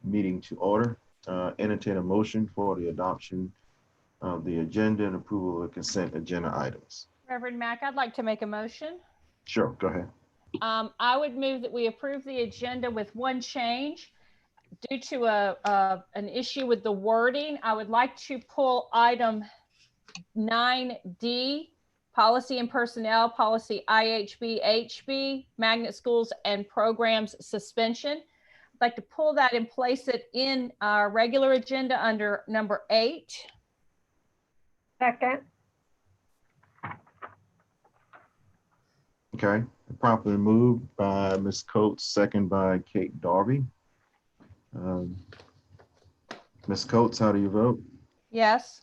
meeting to order. Entertain a motion for the adoption of the agenda and approval of the consent agenda items. Reverend Mack, I'd like to make a motion. Sure, go ahead. I would move that we approve the agenda with one change. Due to an issue with the wording, I would like to pull item 9D, policy and personnel, policy IHB, magnet schools and programs suspension. I'd like to pull that and place it in our regular agenda under number 8. Second. Okay, properly moved by Ms. Coates, second by Kate Darby. Ms. Coates, how do you vote? Yes.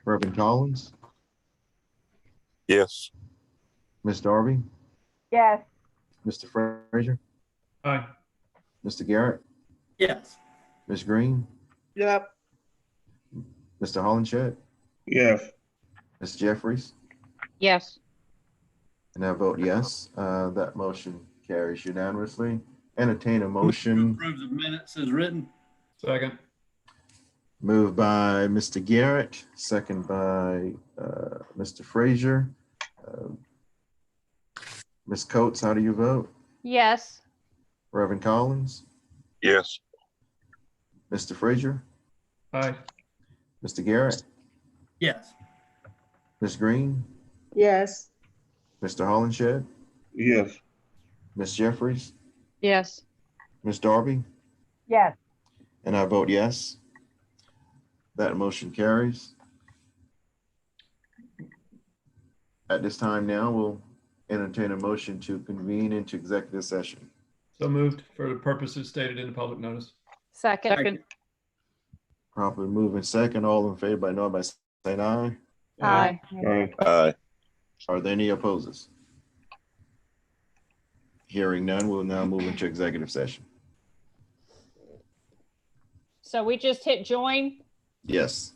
Reverend Collins? Yes. Ms. Darby? Yes. Mr. Frazier? Aye. Mr. Garrett? Yes. Ms. Green? Yep. Mr. Hollenshed? Yes. Ms. Jeffries? Yes. And I vote yes. That motion carries unanimously. Entertain a motion. Approve the minutes as written. Second. Moved by Mr. Garrett, second by Mr. Frazier. Ms. Coates, how do you vote? Yes. Reverend Collins? Yes. Mr. Frazier? Aye. Mr. Garrett? Yes. Ms. Green? Yes. Mr. Hollenshed? Yes. Ms. Jeffries? Yes. Ms. Darby? Yes. And I vote yes. That motion carries. At this time now, we'll entertain a motion to convene into executive session. So moved for the purposes stated in the public notice. Second. Second. Properly moving second, all in favor by know by saying aye. Aye. Aye. Are there any opposers? Hearing none, we'll now move into executive session. So we just hit join. Yes.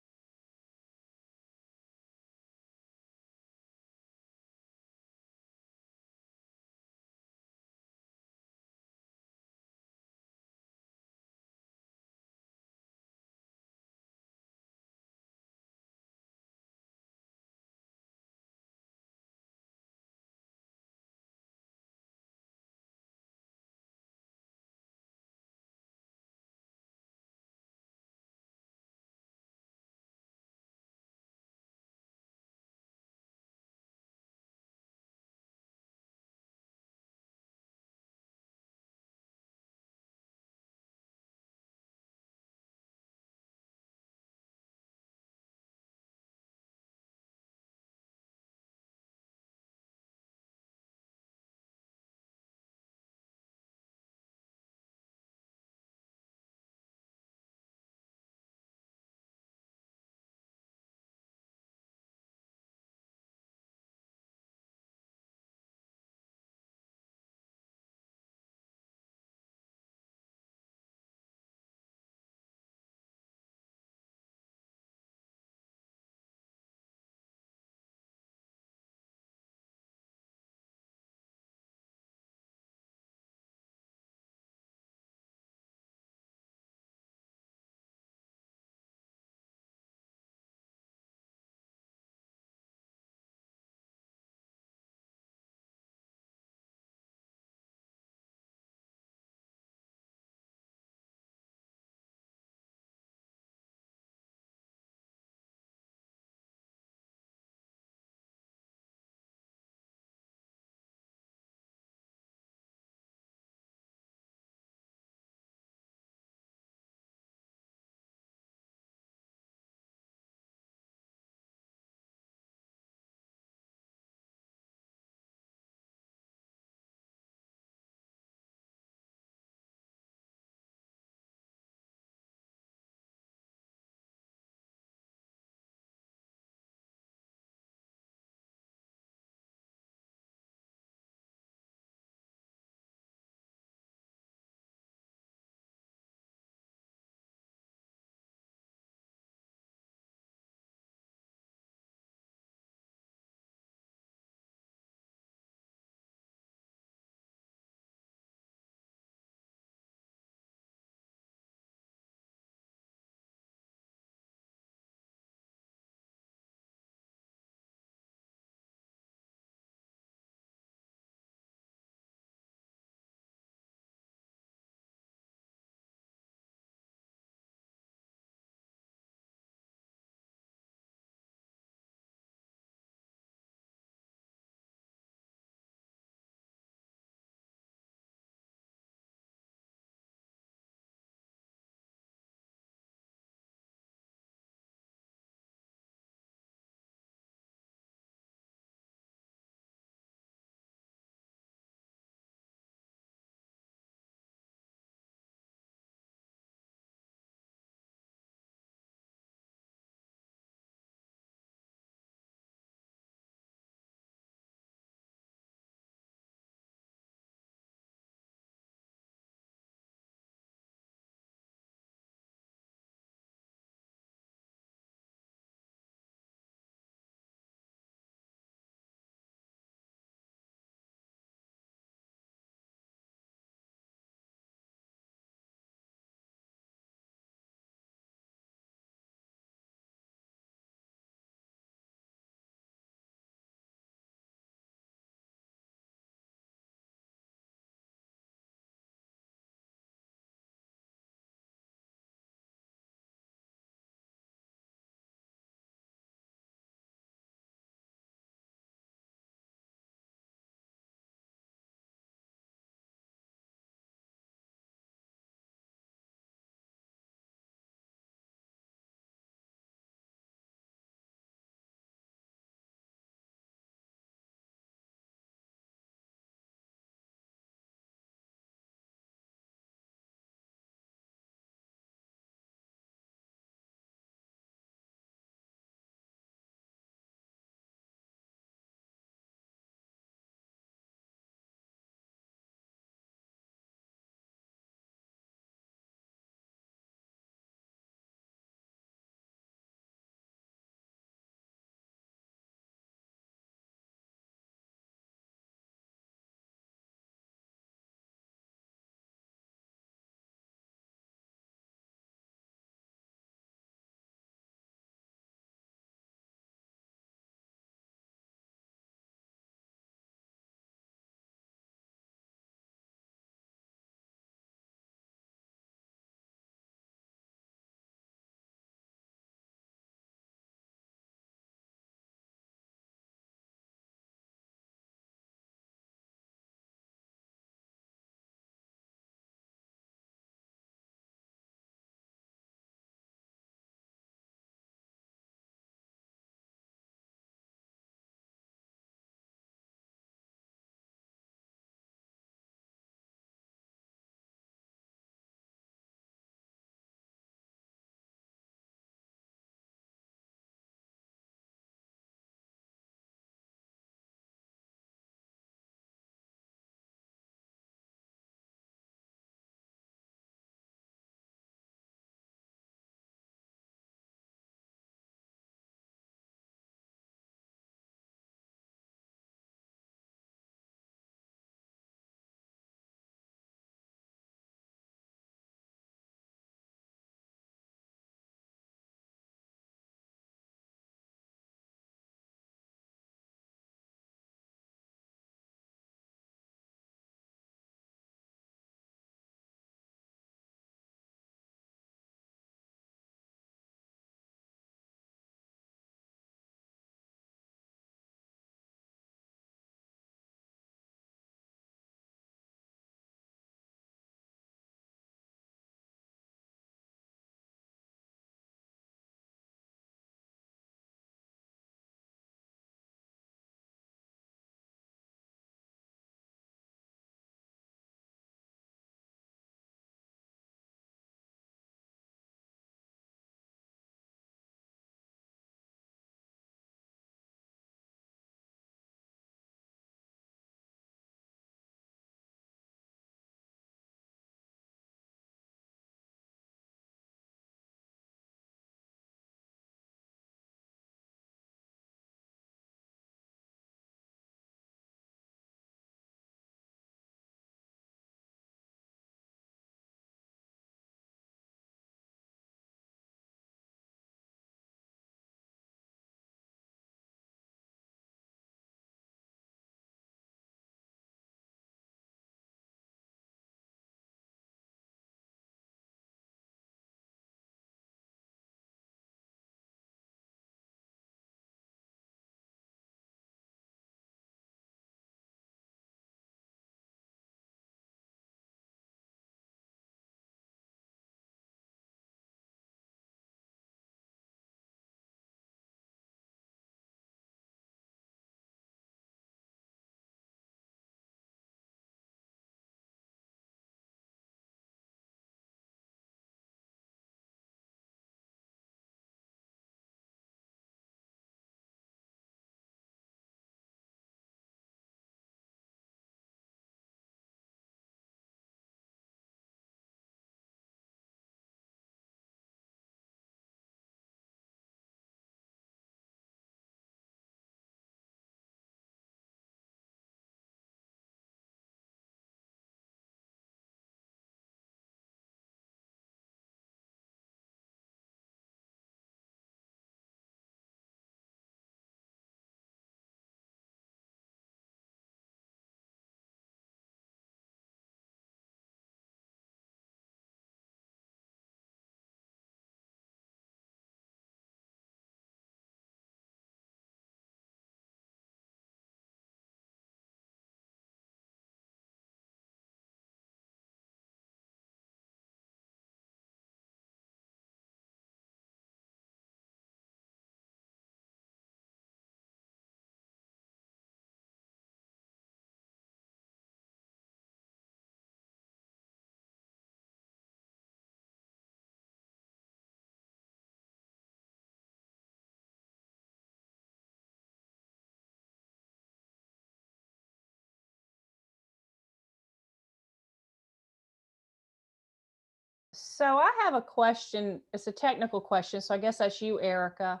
So I have a question. It's a technical question, so I guess that's you, Erica.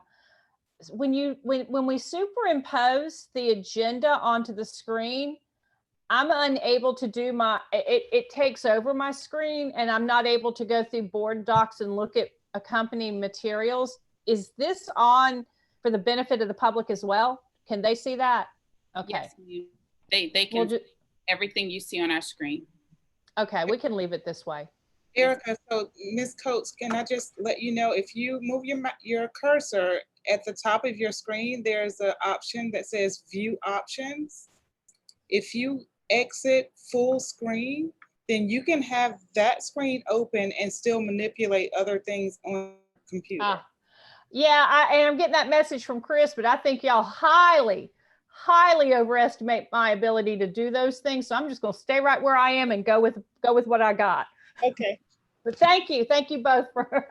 When we superimpose the agenda onto the screen, I'm unable to do it takes over my screen and I'm not able to go through board docs and look at accompanying materials. Is this on for the benefit of the public as well? Can they see that? Okay. Yes, they can see everything you see on our screen. Okay, we can leave it this way. Erica, so Ms. Coates, can I just let you know, if you move your cursor at the top of your screen, there's an option that says view options. If you exit full screen, then you can have that screen open and still manipulate other things on the computer. Yeah, I'm getting that message from Chris, but I think y'all highly overestimate my ability to do those things. So I'm just going to stay right where I am and go with what I got. Okay. But thank you both for.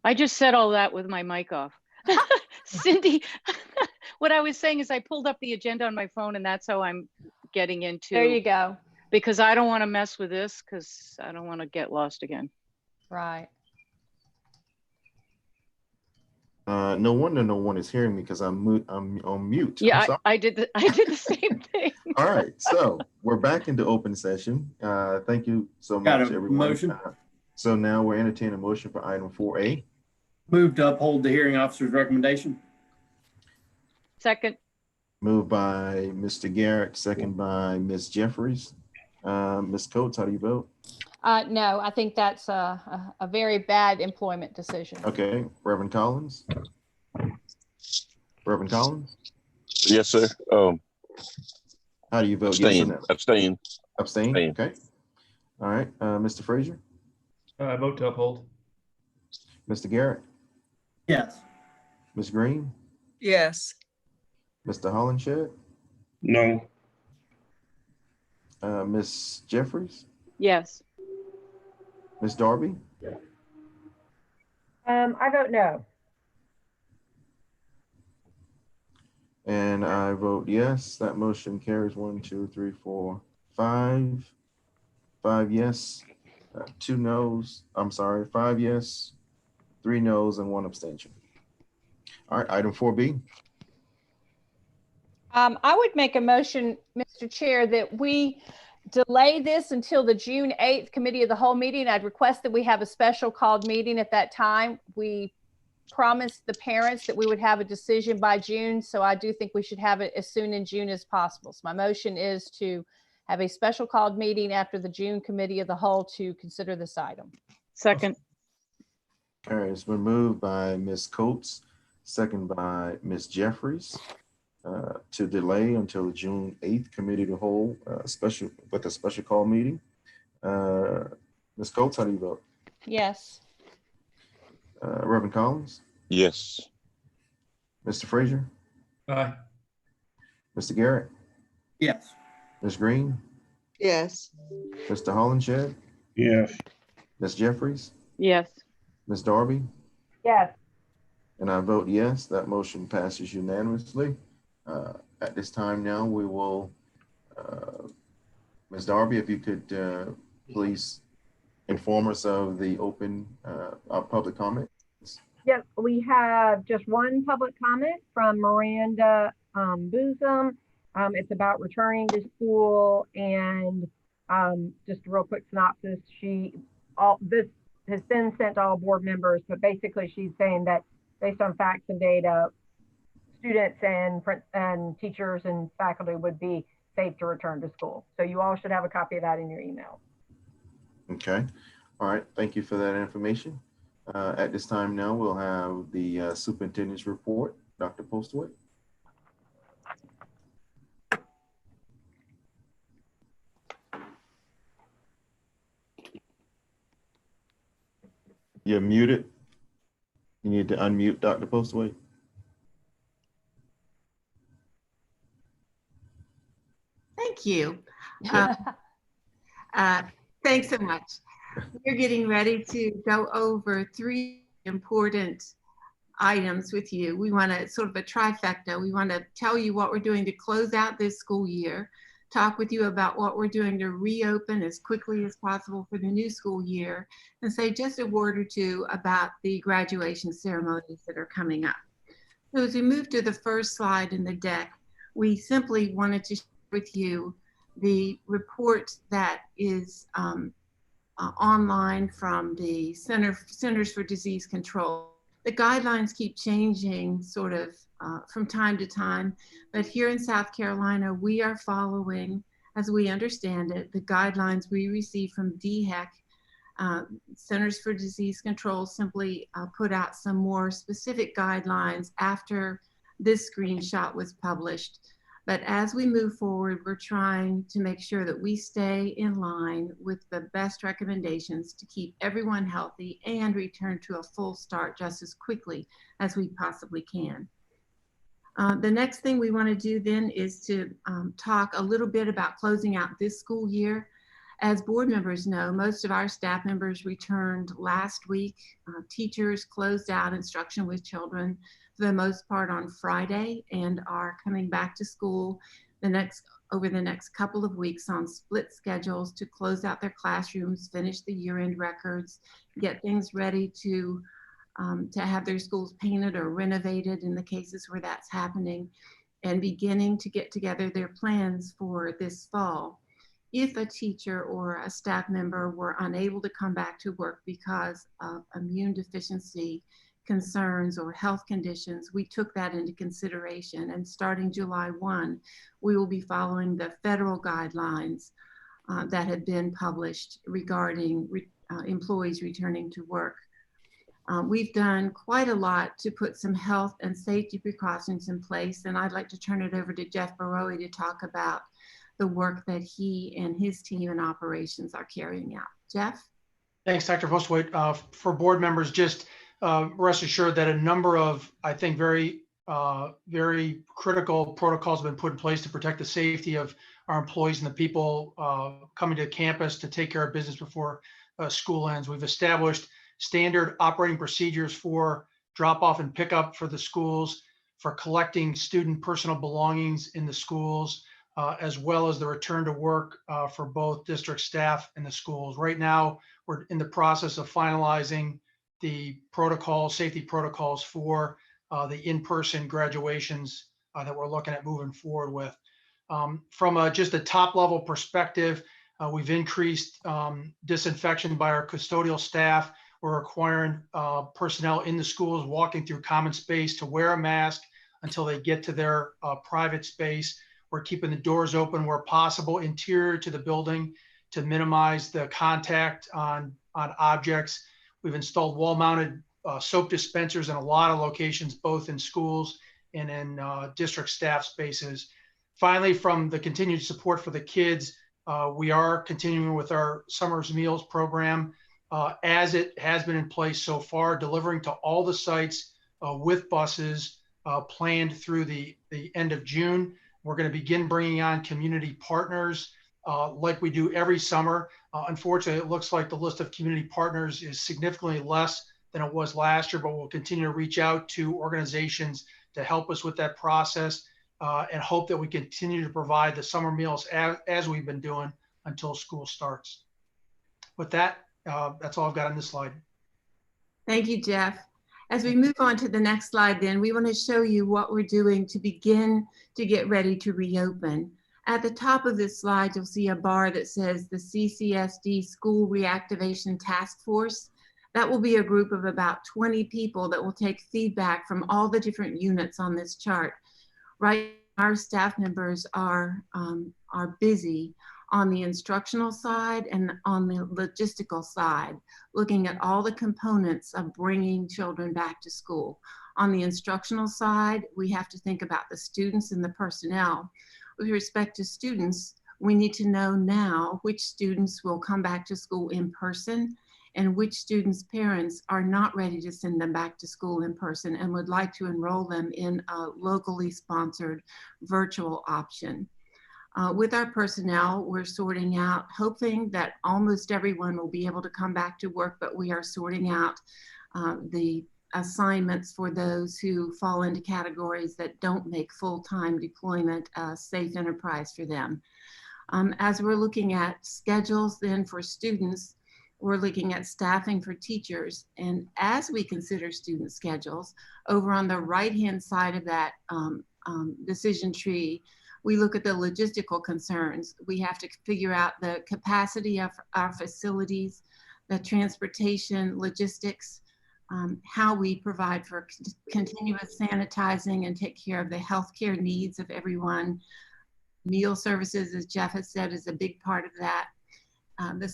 I just said all that with my mic off. Cindy, what I was saying is I pulled up the agenda on my phone and that's how I'm getting into. There you go. Because I don't want to mess with this because I don't want to get lost again. Right. No wonder no one is hearing me because I'm on mute. Yeah, I did the same thing. All right, so we're back into open session. Thank you so Got much, a everyone. motion? So now we're entertaining a motion for item 4A. Move to uphold the hearing officer's recommendation. Second. Moved by Mr. Garrett, second by Ms. Jeffries. Ms. Coates, how do you vote? No, I think that's a very bad employment decision. Okay, Reverend Collins? Reverend Collins? Yes, sir. How do you vote? Yes or Abstain. no? Abstain. Abstain? Abstain. Okay. All right, Mr. Frazier? I vote to uphold. Mr. Garrett? Yes. Ms. Green? Yes. Mr. Hollenshed? No. Ms. Jeffries? Yes. Ms. Darby? I vote no. And I vote yes. That motion carries 1, 2, 3, 4, 5. 5 yes, 2 no's. I'm sorry, 5 yes, 3 no's, and 1 abstention. All right, item 4B. I would make a motion, Mr. Chair, that we delay this until the June 8th Committee of the Whole meeting. I'd request that we have a special called meeting at that time. We promised the parents that we would have a decision by June, so I do think we should have it as soon in June as possible. So my motion is to have a special called meeting after the June Committee of the Whole to consider this item. Second. All right, it's been moved by Ms. Coates, second by Ms. Jeffries, to delay until the June 8th Committee of the Whole, a special call meeting. Ms. Coates, how do you vote? Yes. Reverend Collins? Yes. Mr. Frazier? Aye. Mr. Garrett? Yes. Ms. Green? Yes. Mr. Hollenshed? Yes. Ms. Jeffries? Yes. Ms. Darby? Yes. And I vote yes. That motion passes unanimously. At this time now, we will, Ms. Darby, if you could please inform us of the open public comment. Yep, we have just one public comment from Miranda Boozum. It's about returning to school, and just a real quick synopsis. This has been sent to all board members, but basically she's saying that based on facts and data, students and teachers and faculty would be safe to return to school. So you all should have a copy of that in your email. Okay. All right. Thank you for that information. At this time now, we'll have the superintendent's report. Dr. Postwood. You're muted. You need to unmute Dr. you. Thanks so much. We're getting ready to go over 3 important items with you. We want to sort of a trifecta. We want to tell you what we're doing to close out this school year, talk with you about what we're doing to reopen as quickly as possible for the new school year, and say just a word or two about the graduation ceremonies that are coming up. So as we move to the first slide in the deck, we simply wanted to share with you the report that is online from the Centers for Disease Control. The guidelines keep changing sort of from time to time, but here in South Carolina, we are following, as we understand it, the guidelines we received from DHEC. Centers for Disease Control simply put out some more specific guidelines after this screenshot was published. But as we move forward, we're trying to make sure that we stay in line with the best recommendations to keep everyone healthy and return to a full start just as quickly as we possibly can. The next thing we want to do then is to talk a little bit about closing out this school year. As board members know, most of our staff members returned last week. Teachers closed out instruction with children for the most part on Friday and are coming back to school over the next couple of weeks on split schedules to close out their classrooms, finish the year-end records, get things ready to have their schools painted or renovated in the cases where that's happening, and beginning to get together their plans for this fall. If a teacher or a staff member were unable to come back to work because of immune deficiency concerns or health conditions, we took that into consideration. And starting July 1, we will be following the federal guidelines that have been published regarding employees returning to work. We've done quite a lot to put some health and safety precautions in place, and I'd like to turn it over to Jeff Baroe to talk about the work that he and his team in operations are carrying out. Jeff? Thanks, Dr. Postwaite. For board members, just rest assured that a number of, I think, very critical protocols have been put in place to protect the safety of our employees and the people coming to campus to take care of business before school ends. We've established standard operating procedures for drop off and pickup for the schools, for collecting student personal belongings in the schools, as well as the return to work for both district staff and the schools. Right now, we're in the process of finalizing the safety protocols for the in-person graduations that we're looking at moving forward with. From just a top level perspective, we've increased disinfection by our custodial staff. We're requiring personnel in the schools walking through common space to wear a mask until they get to their private space. We're keeping the doors open where possible, interior to the building, to minimize the contact on objects. We've installed wall-mounted soap dispensers in a lot of locations, both in schools and in district staff spaces. Finally, from the continued support for the kids, we are continuing with our Summer's Meals program as it has been in place so far, delivering to all the sites with buses planned through the end of June. We're going to begin bringing on community partners like we do every summer. Unfortunately, it looks like the list of community partners is significantly less than it was last year, but we'll continue to reach out to organizations to help us with that process and hope that we continue to provide the summer meals as we've been doing until school starts. With that, that's all I've got on this slide. Thank you, Jeff. As we move on to the next slide, then, we want to show you what we're doing to begin to get ready to reopen. At the top of this slide, you'll see a bar that says the CCSD School Reactivation Task Force. That will be a group of about 20 people that will take feedback from all the different units on this chart. Right, our staff members are busy on the instructional side and on the logistical side, looking at all the components of bringing children back to school. On the instructional side, we have to think about the students and the personnel. With respect to students, we need to know now which students will come back to school in person and which students' parents are not ready to send them back to school in person and would like to enroll them in a locally sponsored virtual option. With our personnel, we're sorting out, hoping that almost everyone will be able to come back to work, but we are sorting out the assignments for those who fall into categories that don't make full-time deployment a safe enterprise for them. As we're looking at schedules then for students, we're looking at staffing for teachers. And as we consider student schedules, over on the right-hand side of that decision tree, we look at the logistical concerns. We have to figure out the capacity of our facilities, the transportation, logistics, how we provide for continuous sanitizing and take care of the healthcare needs of everyone. Meal services, as Jeff has said, is a big part of that. The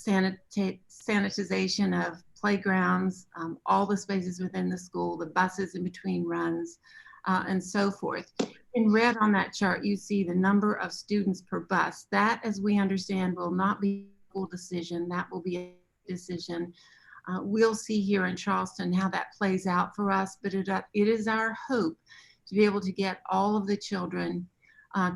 sanitization of playgrounds, all the spaces within the school, the buses in between runs, and so forth. In red on that chart, you see the number of students per bus. That, as we understand, will not be a school decision. That will be a decision. We'll see here in Charleston how that plays out for us, but it is our hope to be able to get all of the children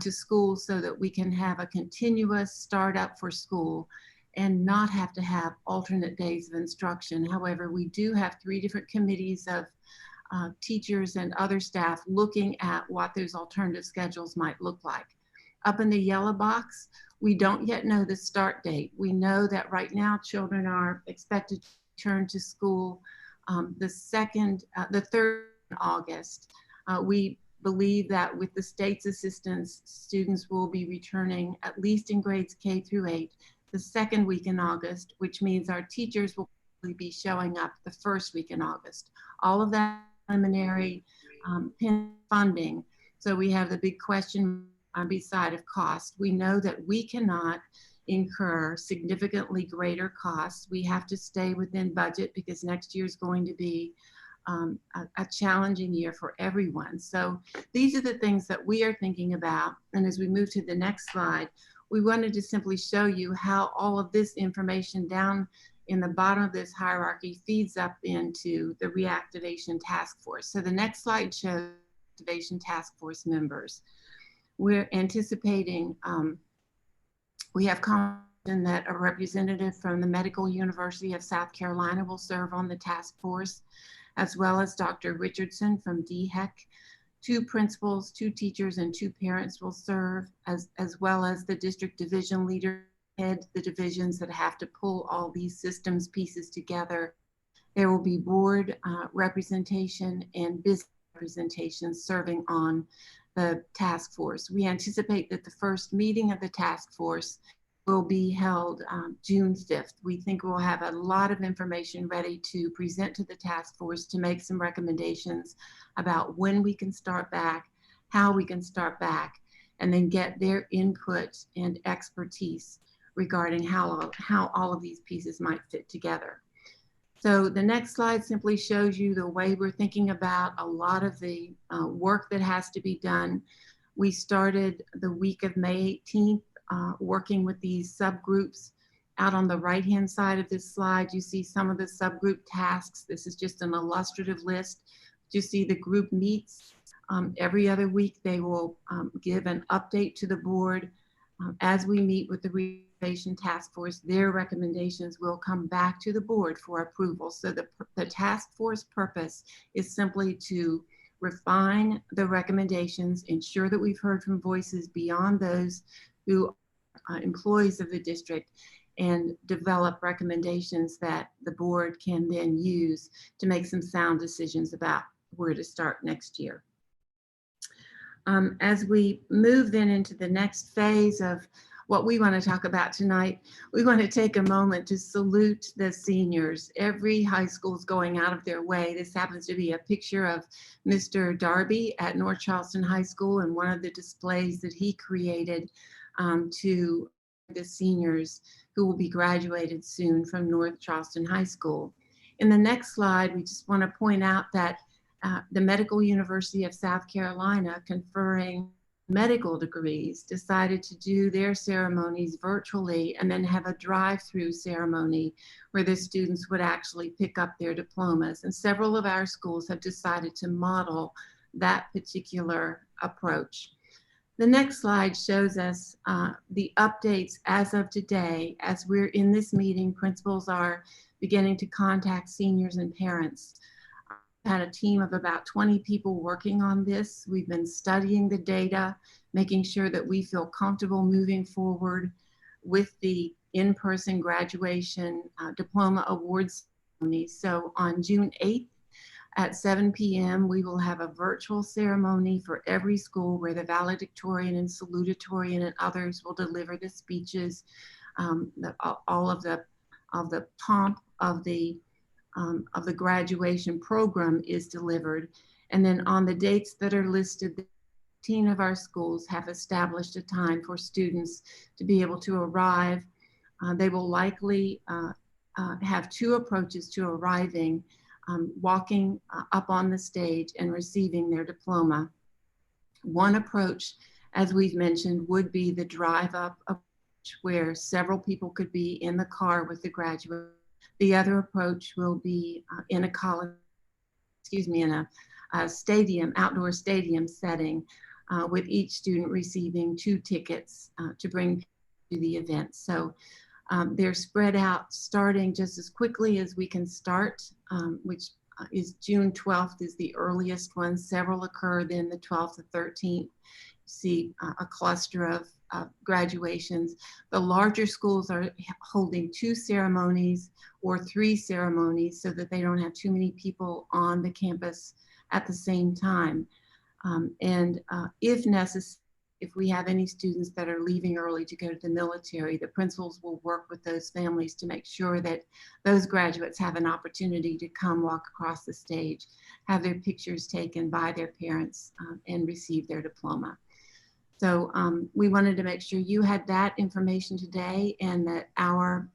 to school so that we can have a continuous start up for school and not have to have alternate days of instruction. However, we do have 3 different committees of teachers and other staff looking at what those alternative schedules might look like. Up in the yellow box, we don't yet know the start date. We know that right now children are expected to return to school the 3rd of August. We believe that with the state's assistance, students will be returning at least in grades K through 8 the 2nd week in August, which means our teachers will probably be showing up the 1st week in August. All of that preliminary funding. So we have the big question on the side of cost. We know that we cannot incur significantly greater costs. We have to stay within budget because next year is going to be a challenging year for everyone. So these are the things that we are thinking about. And as we move to the next slide, we wanted to simply show you how all of this information down in the bottom of this hierarchy feeds up into the reactivation task force. So the next slide shows reactivation task force members. We're anticipating, we have confirmation that a representative from the Medical University of South Carolina will serve on the task force, as well as Dr. Richardson from DHEC. 2 principals, 2 teachers, and 2 parents will serve, as well as the district division leader, head the divisions that have to pull all these systems pieces together. There will be board representation and business representation serving on the task force. We anticipate that the first meeting of the task force will be held June 5th. We think we'll have a lot of information ready to present to the task force to make some recommendations about when we can start back, how we can start back, and then get their input and expertise regarding how all of these pieces might fit together. So the next slide simply shows you the way we're thinking about a lot of the work that has to be done. We started the week of May 18th working with these subgroups. Out on the right-hand side of this slide, you see some of the subgroup tasks. This is just an illustrative list. You see the group meets every other week. They will give an update to the board. As we meet with the reactivation task force, their recommendations will come back to the board for approval. So the task force purpose is simply to refine the recommendations, ensure that we've heard from voices beyond those who are employees of the district, and develop recommendations that the board can then use to make some sound decisions about where to start next year. As we move then into the next phase of what we want to talk about tonight, we want to take a moment to salute the seniors. Every high school is going out of their way. This happens to be a picture of Mr. Darby at North Charleston High School and one of the displays that he created to the seniors who will be graduated soon from North Charleston High School. In the next slide, we just want to point out that the Medical University of South Carolina, conferring medical degrees, decided to do their ceremonies virtually and then have a drive-through ceremony where the students would actually pick up their diplomas. And several of our schools have decided to model that particular approach. The next slide shows us the updates as of today. As we're in this meeting, principals are beginning to contact seniors and parents. I've had a team of about 20 people working on this. We've been studying the data, making sure that we feel comfortable moving forward with the in-person graduation diploma awards ceremony. So on June 8th, at 7 p.m., we will have a virtual ceremony for every school where the valedictorian and salutatorian and others will deliver the speeches. All of the pomp of the graduation program is delivered. And then on the dates that are listed, 15 of our schools have established a time for students to be able to arrive. They will likely have two approaches to arriving. Walking up on the stage and receiving their diploma. One approach, as we've mentioned, would be the drive up approach, where several people could be in the car with the graduate. The other approach will be in a college, in a stadium, outdoor stadium setting, with each student receiving 2 tickets to bring to the event. So they're spread out starting just as quickly as we can start, which is June 12th is the earliest one. Several occur then the 12th to 13th. You see a cluster of graduations. The larger schools are holding 2 ceremonies or 3 ceremonies so that they don't have too many people on the campus at the same time. If necessary, if we have any students that are leaving early to go to the military, the principals will work with those families to make sure that those graduates have an opportunity to come walk across the stage, have their pictures taken by their parents, and receive their diploma. So we wanted to make sure you had that information today and that our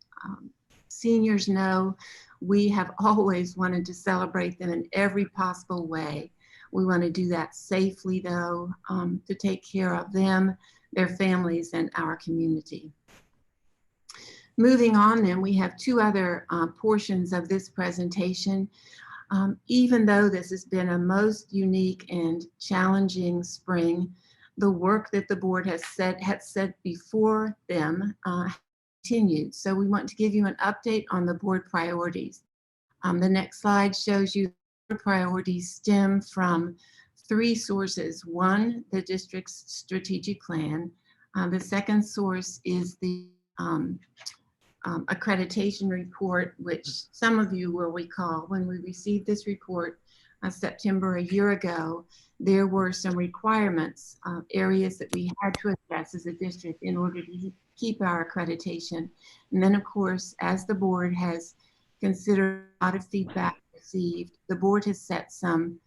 seniors know we have always wanted to celebrate them in every possible way. We want to do that safely, though, to take care of them, their families, and our community. Moving on, then, we have 2 other portions of this presentation. Even though this has been a most unique and challenging spring, the work that the board had set before them continued. So we want to give you an update on the board priorities. The next slide shows you priorities stem from 3 sources. One, the district's strategic plan. The second source is the accreditation report, which some of you will recall when we received this report September a year ago. There were some requirements, areas that we had to address as a district in order to keep our accreditation. And then, of course, as the board has considered a lot of feedback received, the board has set some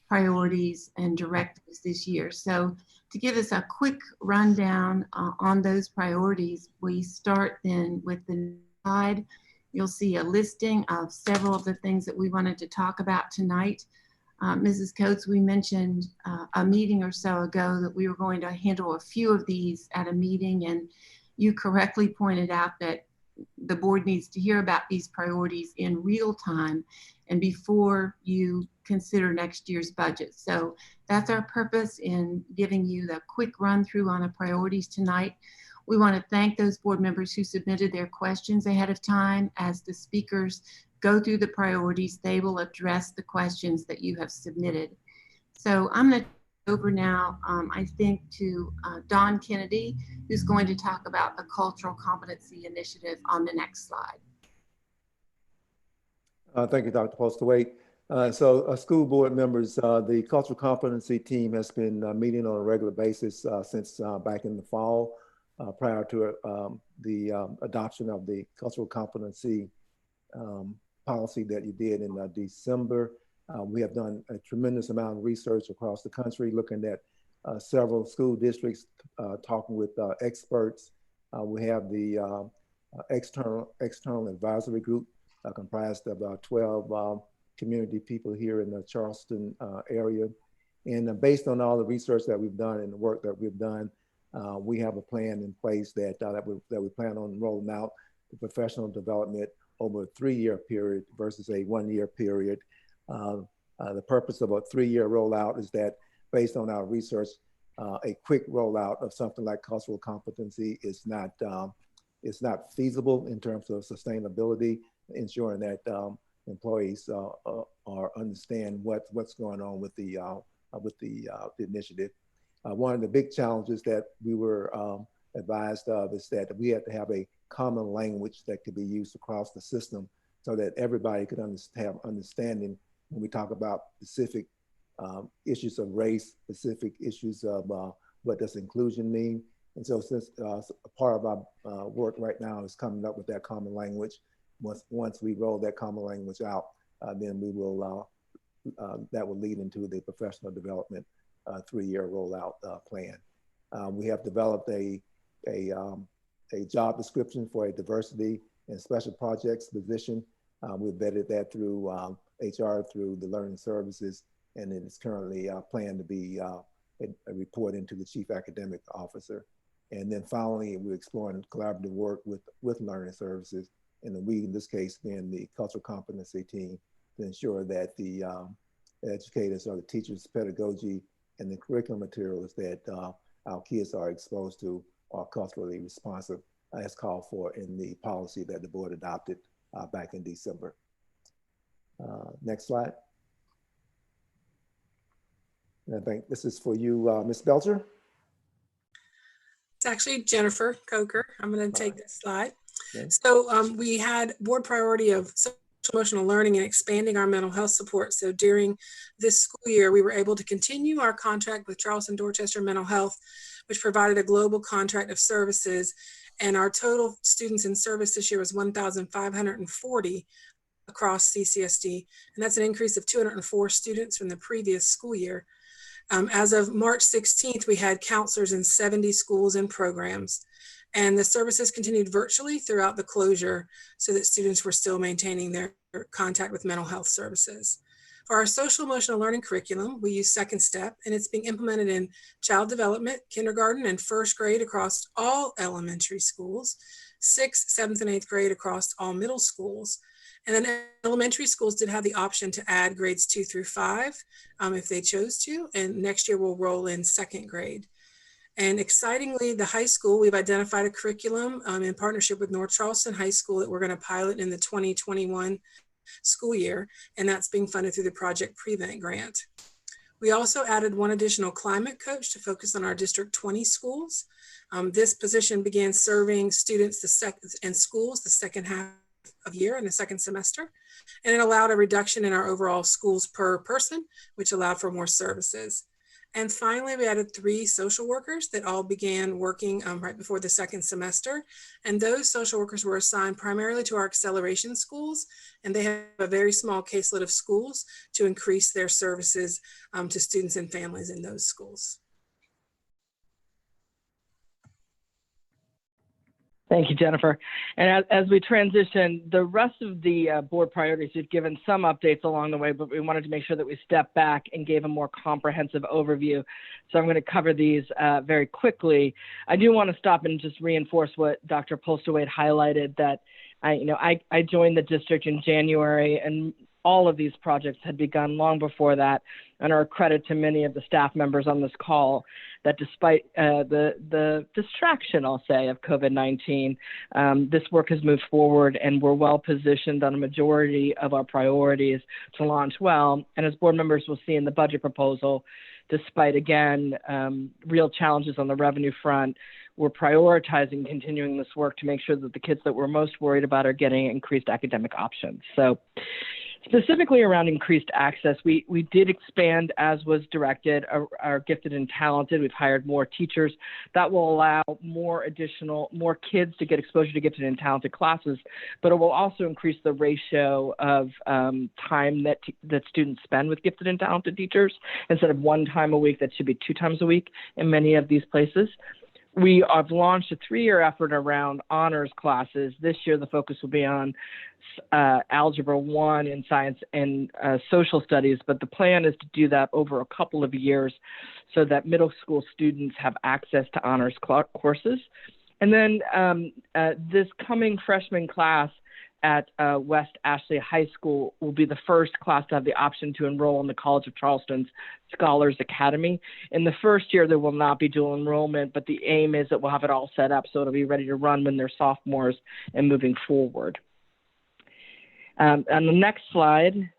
priorities and directives this year. So to give us a quick rundown on those priorities, we start then with the slide. You'll see a listing of several of the things that we wanted to talk about tonight. Mrs. Coates, we mentioned a meeting or so ago that we were going to handle a few of these at a meeting, and you correctly pointed out that the board needs to hear about these priorities in real time and before you consider next year's budget. So that's our purpose in giving you the quick run through on the priorities tonight. We want to thank those board members who submitted their questions ahead of time. As the speakers go through the priorities, they will address the questions that you have submitted. So I'm going to over now, I think, to Don Kennedy, who's going to talk about the Cultural Competency Initiative on the next slide. Thank you, Dr. Postlewaite. School board members, the Cultural Competency team has been meeting on a regular basis since back in the fall, prior to the adoption of the Cultural Competency policy that you did in December. We have done a tremendous amount of research across the country, looking at several school districts, talking with experts. We have the external advisory group comprised of 12 community people here in the Charleston area. And based on all the research that we've done and the work that we've done, we have a plan in place that we plan on rolling out the professional development over a 3-year period versus a 1-year period. The purpose of a 3-year rollout is that based on our research, a quick rollout of something like cultural competency is not it's not feasible in terms of sustainability, ensuring that employees understand what's going on with the initiative. One of the big challenges that we were advised of is that we had to have a common language that could be used across the system so that everybody could have understanding when we talk about specific issues of race, specific issues of what does inclusion mean. And so since a part of our work right now is coming up with that common language, once we roll that common language out, then we will, that will lead into the professional development 3-year rollout plan. We have developed a job description for a diversity and special projects position. We've vetted that through HR, through the learning services, and it is currently planned to be a report into the chief academic officer. And then finally, we're exploring collaborative work with learning services, and then we, in this case, being the cultural competency team, to ensure that the educators or the teachers' pedagogy and the curriculum materials that our kids are exposed to are culturally responsive, as called for in the policy that the board adopted back in December. Next slide. And I think this is for you, Ms. Belcher. It's actually Jennifer Coker. I'm going to take this slide. Okay. So we had board priority of social emotional learning and expanding our mental health support. So during this school year, we were able to continue our contract with Charleston Dorchester Mental Health, which provided a global contract of services. And our total students in service this year was 1,540 across CCSD. And that's an increase of 204 students from the previous school year. As of March 16th, we had counselors in 70 schools and programs. And the services continued virtually throughout the closure so that students were still maintaining their contact with mental health services. For our social emotional learning curriculum, we use Second Step, and it's being implemented in child development, kindergarten, and first grade across all elementary schools, 6th, 7th, and 8th grade across all middle schools. And then elementary schools did have the option to add grades 2 through 5 if they chose to, and next year we'll roll in 2nd grade. And excitingly, the high school, we've identified a curriculum in partnership with North Charleston High School that we're going to pilot in the 2021 school year, and that's being funded through the Project Prevent grant. We also added one additional climate coach to focus on our District 20 schools. This position began serving students and schools the second half of year in the second semester, and it allowed a reduction in our overall schools per person, which allowed for more services. And finally, we added 3 social workers that all began working right before the second semester. And those social workers were assigned primarily to our acceleration schools, and they have a very small caseload of schools to increase their services to students and families in those schools. Thank you, Jennifer. And as we transition, the rest of the board priorities, we've given some updates along the way, but we wanted to make sure that we step back and gave a more comprehensive overview. So I'm going to cover these very quickly. I do want to stop and just reinforce what Dr. Polsterwaite highlighted, that I joined the district in January, and all of these projects had begun long before that, and are a credit to many of the staff members on this call that despite the distraction, I'll say, of COVID-19, this work has moved forward, and we're well positioned on a majority of our priorities to launch well. And as board members will see in the budget proposal, despite, again, real challenges on the revenue front, we're prioritizing continuing this work to make sure that the kids that we're most worried about are getting increased academic options. So specifically around increased access, we did expand, as was directed, our gifted and talented. We've hired more teachers. That will allow more kids to get exposure to gifted and talented classes, but it will also increase the ratio of time that students spend with gifted and talented teachers. Instead of 1 time a week, that should be 2 times a week in many of these places. We have launched a 3-year effort around honors classes. This year, the focus will be on Algebra 1 in science and social studies, but the plan is to do that over a couple of years so that middle school students have access to honors courses. And then this coming freshman class at West Ashley High School will be the first class to have the option to enroll in the College of Charleston's Scholars Academy. In the first year, there will not be dual enrollment, but the aim is that we'll have it all set up so it'll be ready to run when they're sophomores and moving forward. On the next slide,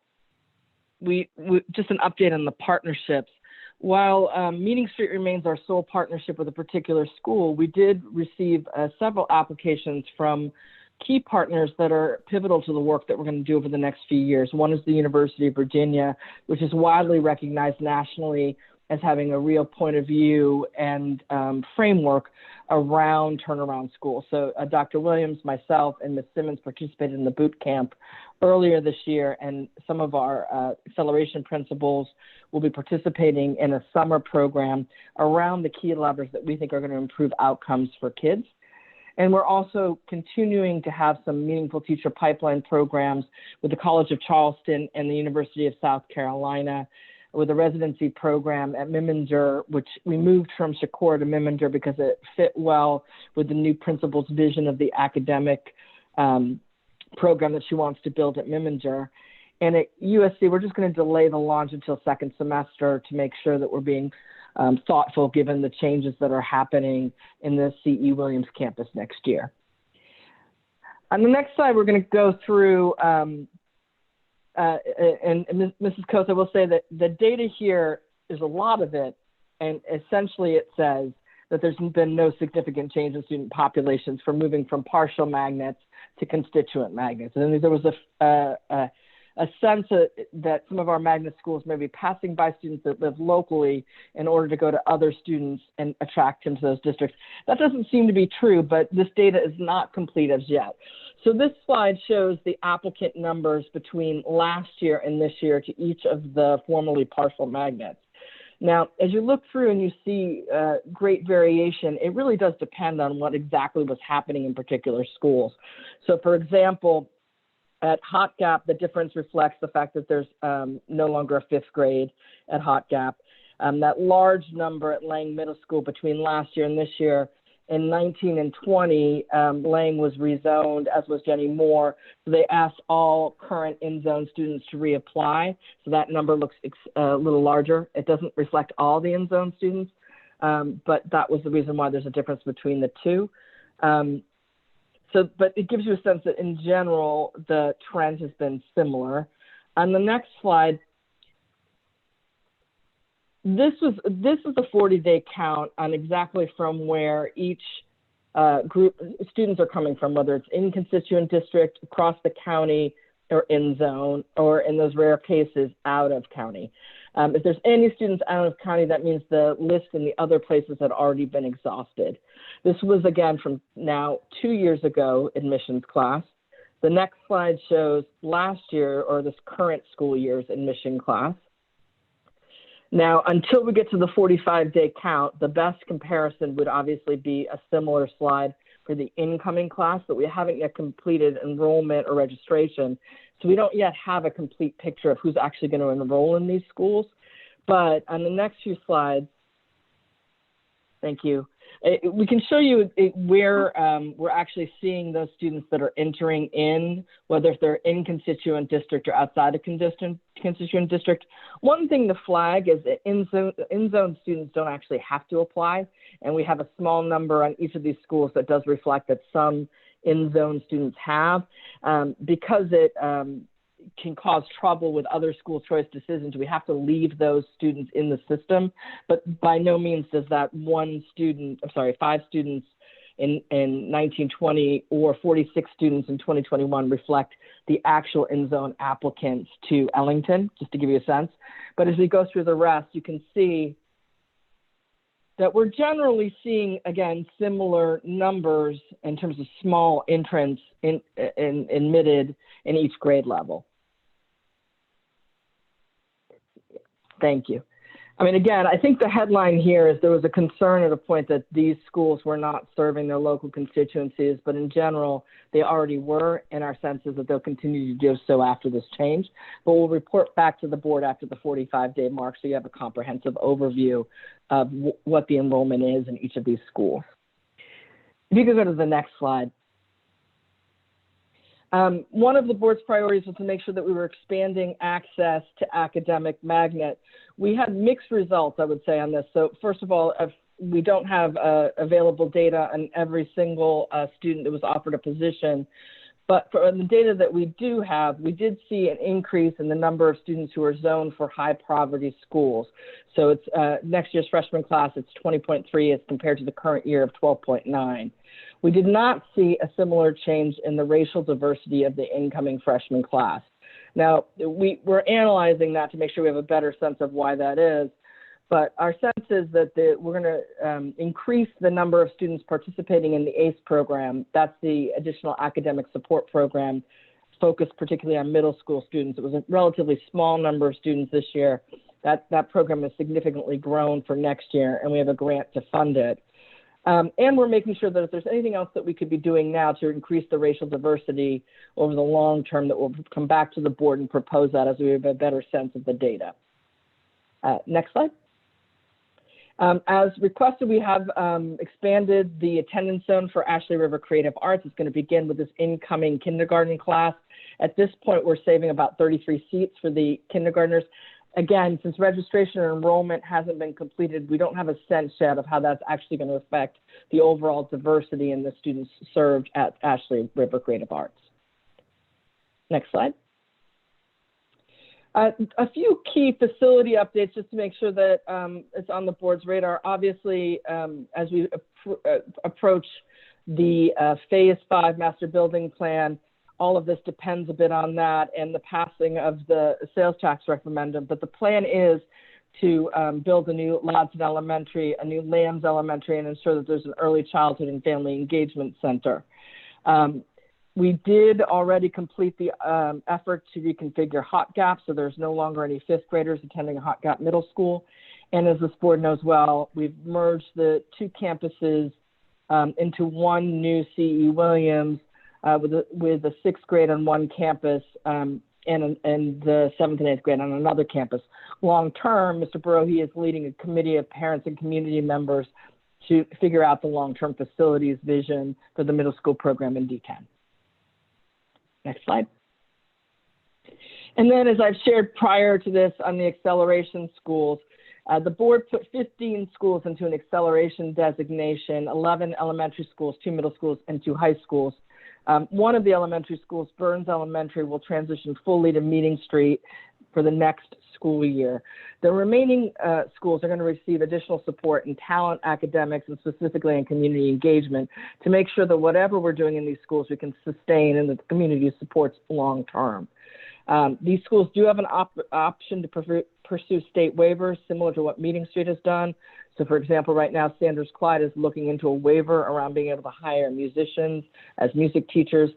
we just an update on the partnerships. While Meeting Street remains our sole partnership with a particular school, we did receive several applications from key partners that are pivotal to the work that we're going to do over the next few years. One is the University of Virginia, which is widely recognized nationally as having a real point of view and framework around turnaround schools. So Dr. Williams, myself, and Ms. Simmons participated in the boot camp earlier this year, and some of our acceleration principals will be participating in a summer program around the key levers that we think are going to improve outcomes for kids. And we're also continuing to have some meaningful teacher pipeline programs with the College of Charleston and the University of South Carolina, with a residency program at Miminger, which we moved from Shakur to Miminger because it fit well with the new principal's vision of the academic program that she wants to build at Miminger. And at USC, we're just going to delay the launch until second semester to make sure that we're being thoughtful given the changes that are happening in the C.E. Williams campus next year. On the next slide, we're going to go through, and Mrs. Coates, I will say that the data here is a lot of it, and essentially it says that there's been no significant change in student populations for moving from partial magnets to constituent magnets. And there was a sense that some of our magnet schools may be passing by students that live locally in order to go to other students and attract them to those districts. That doesn't seem to be true, but this data is not complete as yet. So this slide shows the applicant numbers between last year and this year to each of the formerly partial magnets. Now, as you look through and you see great variation, it really does depend on what exactly was happening in particular schools. So for example, at Hot Gap, the difference reflects the fact that there's no longer a fifth grade at Hot Gap. That large number at Lang Middle School between last year and this year, in 19 and 20, Lang was rezoned, as was Jenny Moore. So they asked all current in-zone students to reapply. So that number looks a little larger. It doesn't reflect all the in-zone students, but that was the reason why there's a difference between the two. But it gives you a sense that in general, the trend has been similar. On the next slide, this is the 40-day count on exactly from where each group students are coming from, whether it's in constituent district, across the county, or in zone, or in those rare cases, out of county. If there's any students out of county, that means the list in the other places had already been exhausted. This was, again, from now 2 years ago, admissions class. The next slide shows last year, or this current school year's admission class. Now, until we get to the 45-day count, the best comparison would obviously be a similar slide for the incoming class, but we haven't yet completed enrollment or registration. So we don't yet have a complete picture of who's actually going to enroll in these schools. But on the next few slides, thank you, we can show you where we're actually seeing those students that are entering in, whether if they're in constituent district or outside of constituent district. One thing to flag is that in-zone students don't actually have to apply, and we have a small number on each of these schools that does reflect that some in-zone students have. Because it can cause trouble with other school choice decisions, we have to leave those students in the system, but by no means does that 5 students in 1920 or 46 students in 2021 reflect the actual in-zone applicants to Ellington, just to give you a sense. But as we go through the rest, you can see that we're generally seeing, again, similar numbers in terms of small entrants admitted in each grade level. Thank you. I mean, again, I think the headline here is there was a concern at a point that these schools were not serving their local constituencies, but in general, they already were, and our sense is that they'll continue to do so after this change. But we'll report back to the board after the 45-day mark so you have a comprehensive overview of what the enrollment is in each of these schools. If you could go to the next slide. One of the board's priorities was to make sure that we were expanding access to academic magnet. We had mixed results, I would say, on this. So first of all, we don't have available data on every single student that was offered a position. But for the data that we do have, we did see an increase in the number of students who are zoned for high poverty schools. So it's next year's freshman class, it's 20.3 as compared to the current year of 12.9. We did not see a similar change in the racial diversity of the incoming freshman class. Now, we're analyzing that to make sure we have a better sense of why that is. But our sense is that we're going to increase the number of students participating in the ACE program. That's the additional academic support program focused particularly on middle school students. It was a relatively small number of students this year. That program has significantly grown for next year, and we have a grant to fund it. And we're making sure that if there's anything else that we could be doing now to increase the racial diversity over the long term, that we'll come back to the board and propose that as we have a better sense of the data. Next slide. As requested, we have expanded the attendance zone for Ashley River Creative Arts. It's going to begin with this incoming kindergarten class. At this point, we're saving about 33 seats for the kindergartners. Again, since registration and enrollment hasn't been completed, we don't have a sense yet of how that's actually going to affect the overall diversity in the students served at Ashley River Creative Arts. Next slide. A few key facility updates just to make sure that it's on the board's radar. Obviously, as we approach the Phase 5 Master Building Plan, all of this depends a bit on that and the passing of the sales tax referendum. But the plan is to build a new Ladson Elementary, a new Lambs Elementary, and ensure that there's an early childhood and family engagement center. We did already complete the effort to reconfigure Hot Gap, so there's no longer any fifth graders attending a Hot Gap middle school. And as this board knows well, we've merged the two campuses into one new C.E. Williams with the sixth grade on one campus and the seventh and eighth grade on another campus. Long term, Mr. Barohi is leading a committee of parents and community members to figure out the long-term facilities vision for the middle school program in D10. Next slide. And then, as I've shared prior to this on the acceleration schools, the board put 15 schools into an acceleration designation, 11 elementary schools, 2 middle schools, and 2 high schools. One of the elementary schools, Burns Elementary, will transition fully to Meeting Street for the next school year. The remaining schools are going to receive additional support in talent, academics, and specifically in community engagement to make sure that whatever we're doing in these schools we can sustain and that the community supports long term. These schools do have an option to pursue state waivers similar to what Meeting Street has done. So for example, right now, Sanders Clyde is looking into a waiver around being able to hire musicians as music teachers.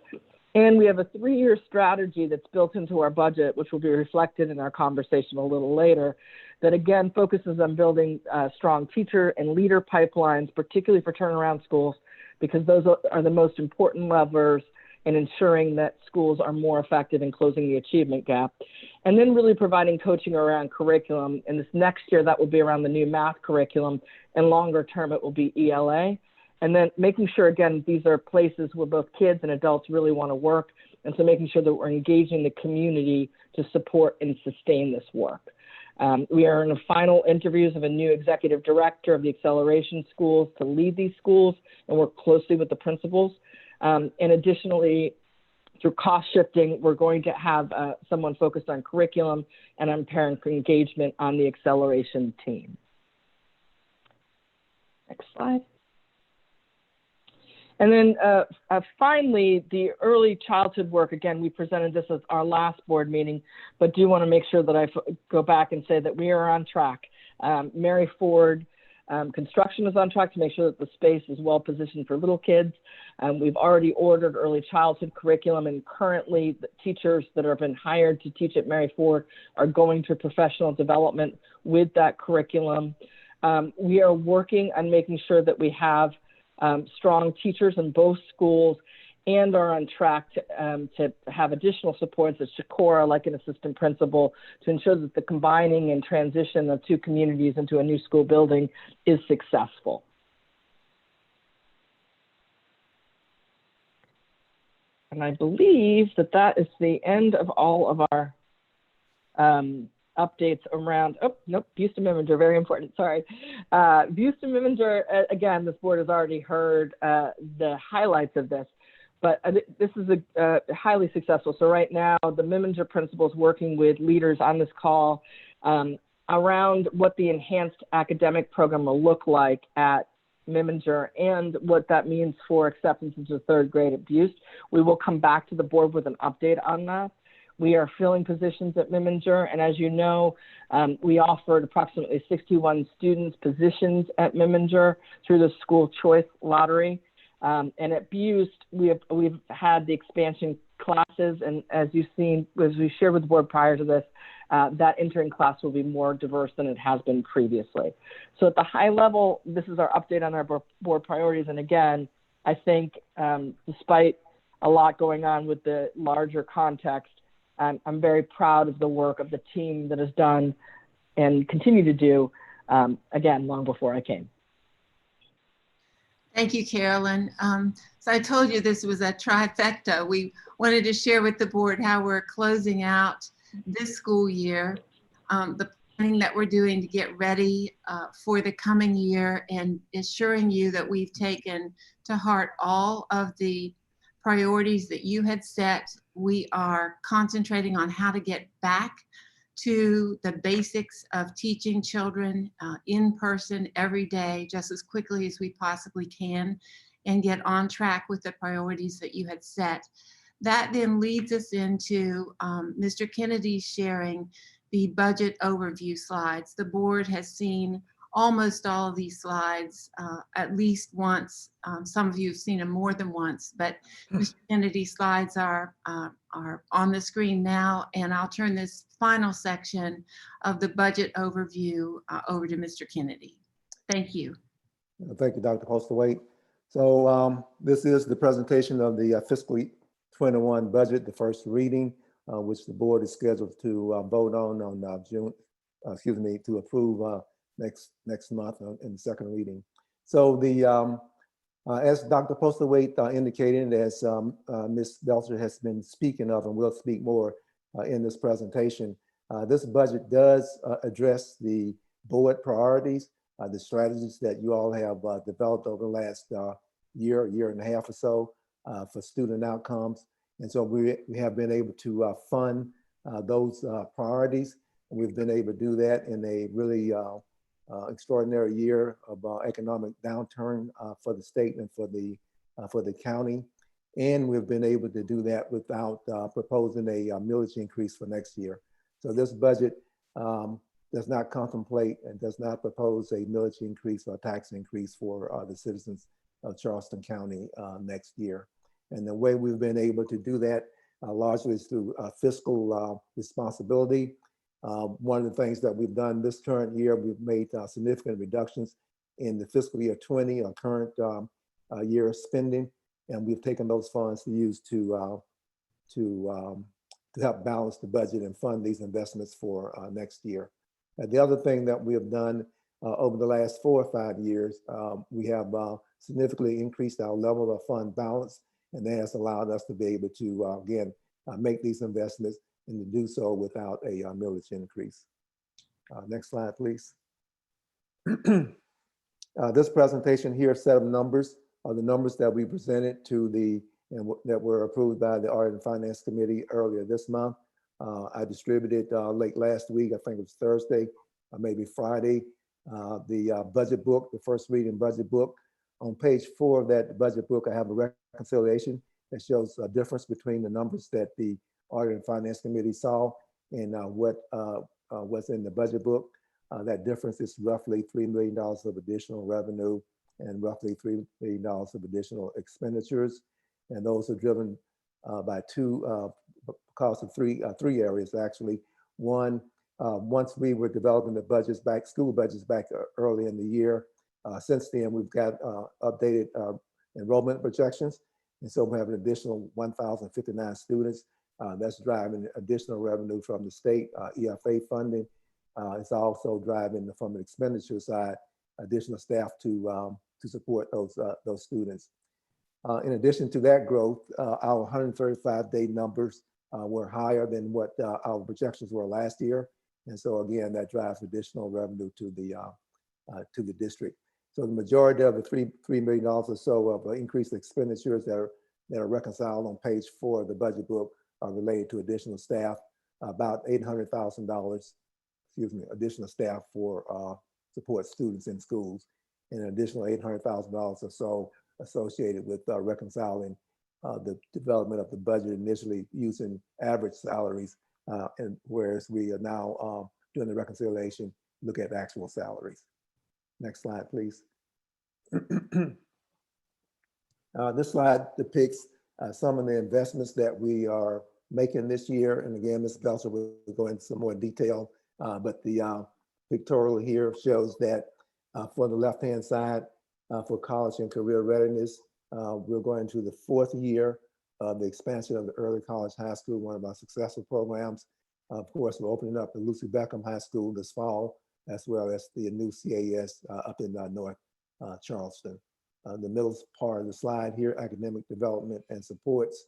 And we have a 3-year strategy that's built into our budget, which will be reflected in our conversation a little later, that again focuses on building strong teacher and leader pipelines, particularly for turnaround schools, because those are the most important levers in ensuring that schools are more effective in closing the achievement gap. And then really providing coaching around curriculum. And this next year, that will be around the new math curriculum, and longer term, it will be ELA. And then making sure, again, these are places where both kids and adults really want to work. And so making sure that we're engaging the community to support and sustain this work. We are in the final interviews of a new executive director of the acceleration schools to lead these schools and work closely with the principals. And additionally, through cost shifting, we're going to have someone focused on curriculum and on parent engagement on the acceleration team. Next slide. And then finally, the early childhood work. Again, we presented this as our last board meeting, but do want to make sure that I go back and say that we are on track. Mary Ford construction is on track to make sure that the space is well positioned for little kids. We've already ordered early childhood curriculum, and currently the teachers that have been hired to teach at Mary Ford are going through professional development with that curriculum. We are working on making sure that we have strong teachers in both schools and are on track to have additional supports at Shakora, like an assistant principal, to ensure that the combining and transition of two communities into a new school building is successful. And I believe that that is the end of all of our updates around, oh, nope, Houston Miminger, very important, sorry. Houston Miminger, again, this board has already heard the highlights of this, but this is a highly successful. So right now, the Miminger principal is working with leaders on this call around what the enhanced academic program will look like at Miminger and what that means for acceptance into third grade at Butte. We will come back to the board with an update on that. We are filling positions at Miminger, and as you know, we offered approximately 61 students positions at Miminger through the school choice lottery. And at Butte, we've had the expansion classes, and as you've seen, as we shared with the board prior to this, that entering class will be more diverse than it has been previously. So at the high level, this is our update on our board priorities. And again, I think despite a lot going on with the larger context, I'm very proud of the work of the team that has done and continue to do, again, long before I came. Thank you, Carolyn. So I told you this was a trifecta. We wanted to share with the board how we're closing out this school year, the planning that we're doing to get ready for the coming year, and assuring you that we've taken to heart all of the priorities that you had set. We are concentrating on how to get back to the basics of teaching children in person every day, just as quickly as we possibly can, and get on track with the priorities that you had set. That then leads us into Mr. Kennedy sharing the budget overview slides. The board has seen almost all of these slides at least once. Some of you have seen them more than once, but Mr. Kennedy's slides are on the screen now, and I'll turn this final section of the budget overview over to Mr. Kennedy. Thank you. Thank you, Dr. Postlewaite. So this is the presentation of the fiscal 21 budget, the first reading, which the board is scheduled to vote on to approve next month in the second reading. So the as Dr. Postlewaite indicated, as Ms. Belcher has been speaking of, and will speak more in this presentation, this budget does address the board priorities, the strategies that you all have developed over the last year and a half or so for student outcomes. And so we have been able to fund those priorities. We've been able to do that in a really extraordinary year of economic downturn for the state and for the county. And we've been able to do that without proposing a millage increase for next year. So this budget does not contemplate and does not propose a millage increase or tax increase for the citizens of Charleston County next year. And the way we've been able to do that largely is through fiscal responsibility. One of the things that we've done this current year, we've made significant reductions in the fiscal year 20 or current year spending, and we've taken those funds to use to help balance the budget and fund these investments for next year. The other thing that we have done over the last 4 or 5 years, we have significantly increased our level of fund balance, and that has allowed us to be able to, again, make these investments and to do so without a millage increase. Next slide, please. This presentation here, a set of numbers, are the numbers that we presented to that were approved by the Audit and Finance Committee earlier this month. I distributed late last week, I think it was Thursday, maybe Friday, the budget book, the first reading budget book. On page 4 of that budget book, I have a reconciliation that shows a difference between the numbers that the Audit and Finance Committee saw and what was in the budget book. That difference is roughly $3 million of additional revenue and roughly $3 million of additional expenditures. And those are driven by because of three areas, actually. One, once we were developing the budgets school budgets back early in the year, since then we've got updated enrollment projections. And so we have an additional 1,059 students. That's driving additional revenue from the state EFA funding. It's also driving from an expenditure side, additional staff to support those students. In addition to that growth, our 135-day numbers were higher than what our projections were last year. And so again, that drives additional revenue to the district. So the majority of the $3 million or so of increased expenditures that are reconciled on page 4 of the budget book are related to additional staff, about $800,000, additional staff for support students in schools, and an additional $800,000 or so associated with reconciling the development of the budget initially using average salaries, and whereas we are now doing the reconciliation, look at actual salaries. Next slide, please. This slide depicts some of the investments that we are making this year. And again, Ms. Belcher will go into some more detail, but the pictorial here shows that for the left-hand side, for college and career readiness, we're going to the 4th year of the expansion of the early college high school, one of our successful programs. Of course, we're opening up the Lucy Beckham High School this fall, as well as the new CAS up in North Charleston. The middle part of the slide here, academic development and supports,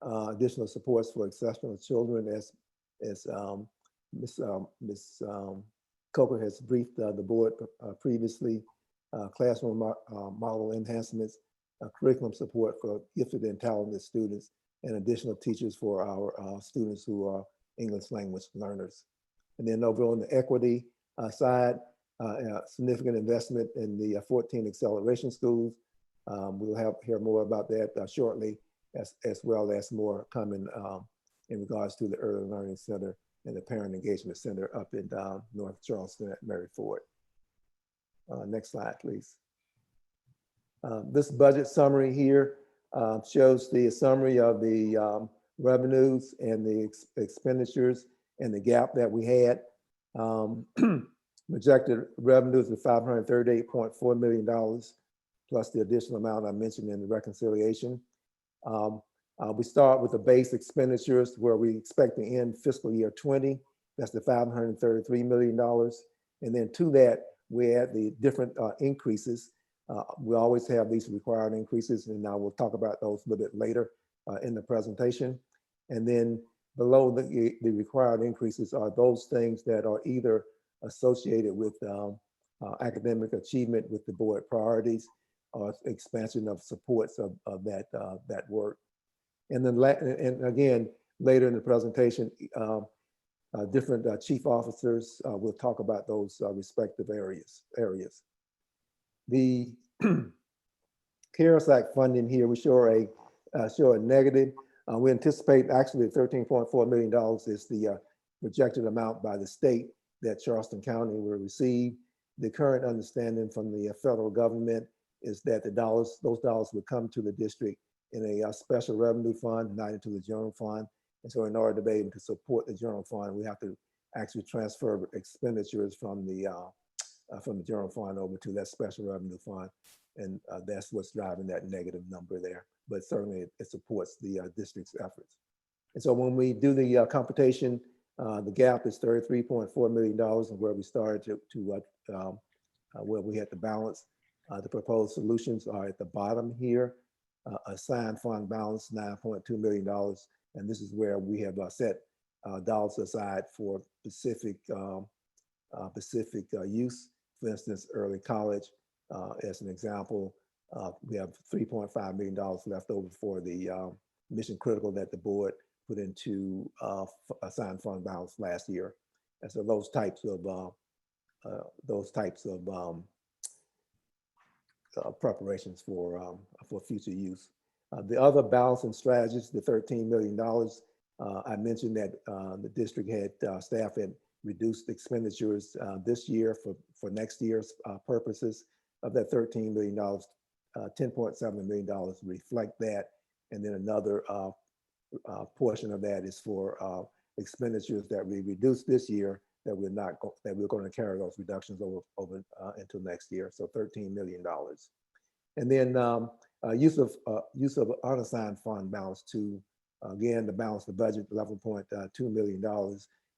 additional supports for exceptional children, as Ms. Coker has briefed the board previously, classroom model enhancements, curriculum support for gifted and talented students, and additional teachers for our students who are English language learners. And then over on the equity side, significant investment in the 14 acceleration schools. We'll hear more about that shortly, as well as more coming in regards to the Early Learning Center and the Parent Engagement Center up in North Charleston at Mary Ford. Next slide, please. This budget summary here shows the summary of the revenues and the expenditures and the gap that we had. Projected revenues of $538.4 million, plus the additional amount I mentioned in the reconciliation. We start with the base expenditures where we expect to end fiscal year 20. That's the $533 million. And then to that, we add the different increases. We always have these required increases, and now we'll talk about those a little bit later in the presentation. And then below the required increases are those things that are either associated with academic achievement with the board priorities or expansion of supports of that work. And then and again, later in the presentation, different chief officers will talk about those respective areas. The CARES Act funding here, we show a negative. We anticipate actually $13.4 million is the projected amount by the state that Charleston County will receive. The current understanding from the federal government is that those dollars would come to the district in a special revenue fund, not into the general fund. And so in order to be able to support the general fund, we have to actually transfer expenditures from the general fund over to that special revenue fund. And that's what's driving that negative number there. But certainly it supports the district's efforts. And so when we do the computation, the gap is $33.4 million, and where we started to where we had to balance. The proposed solutions are at the bottom here. Assigned fund balance, $9.2 million. And this is where we have set dollars aside for specific use. For instance, early college, as an example, we have $3.5 million left over for the mission critical that the board put into assigned fund balance last year. And so those types of preparations for future use. The other balancing strategies, the $13 million, I mentioned that the district had staff had reduced expenditures this year for next year's purposes. Of that $13 million, $10.7 million reflect that, and then another portion of that is for expenditures that we reduced this year that we're going to carry those reductions over until next year. So $13 million, and then use of unassigned fund balance to again to balance the budget $11.2 million,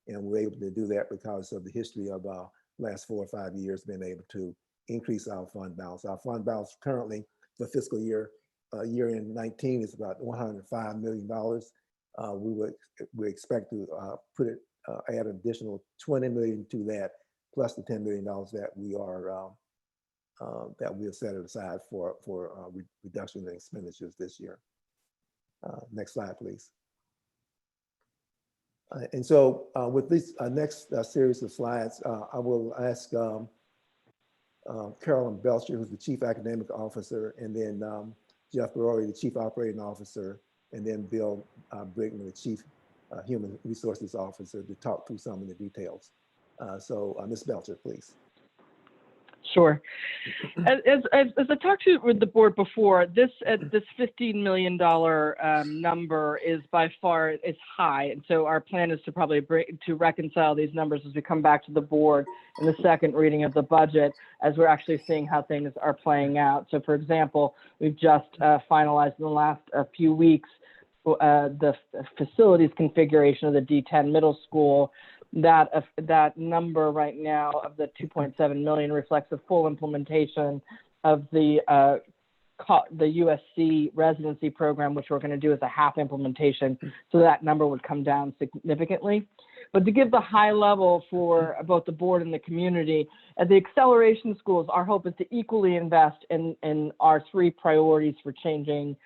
and we're able to do that because of the history of our last 4 or 5 years being able to increase our fund balance. Our fund balance currently for fiscal year year in 19 is about $105 million. We expect to add an additional 20 million to that, plus the $10 million that we have set aside for reduction in expenditures this year. Next slide, please. And so with this next series of slides, I will ask Carolyn Belcher, who's the Chief Academic Officer, and then Jeff Barori, the Chief Operating Officer, and then Bill Brickman, the Chief Human Resources Officer, to talk through some of the details. So Ms. Belcher, please. Sure. As I talked to with the board before, this $15 million number is by far high, and so our plan is to probably reconcile these numbers as we come back to the board in the second reading of the budget, as we're actually seeing how things are playing out. So, for example, we've just finalized in the last few weeks the facilities configuration of the D10 middle school. That number right now of the 2.7 million reflects a full implementation of the USC residency program, which we're going to do as a half implementation. So that number would come down significantly. But to give the high level for both the board and the community, at the acceleration schools, our hope is to equally invest in our three priorities for changing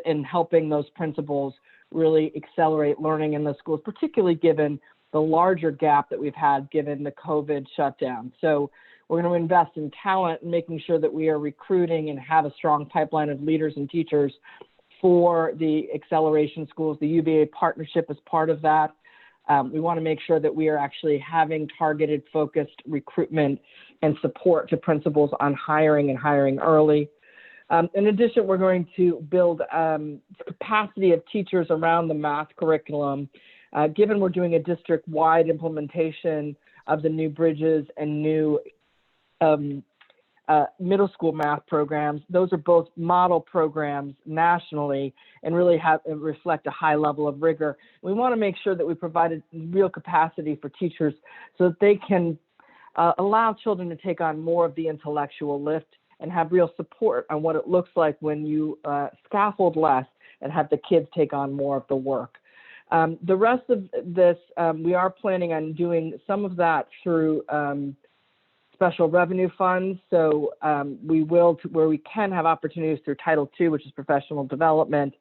and helping those principals really accelerate learning in the schools, particularly given the larger gap that we've had given the COVID shutdown. So we're going to invest in talent and making sure that we are recruiting and have a strong pipeline of leaders and teachers for the acceleration schools. The UVA partnership is part of that. We want to make sure that we are actually having targeted, focused recruitment and support to principals on hiring and hiring early. In addition, we're going to build capacity of teachers around the math curriculum. Given we're doing a district-wide implementation of the new Bridges and new middle school math programs, those are both model programs nationally and really reflect a high level of rigor. We want to make sure that we provide real capacity for teachers so that they can allow children to take on more of the intellectual lift and have real support on what it looks like when you scaffold less and have the kids take on more of the work. The rest of this, we are planning on doing some of that through special revenue funds. So we will, where we can have opportunities through Title II, which is professional development,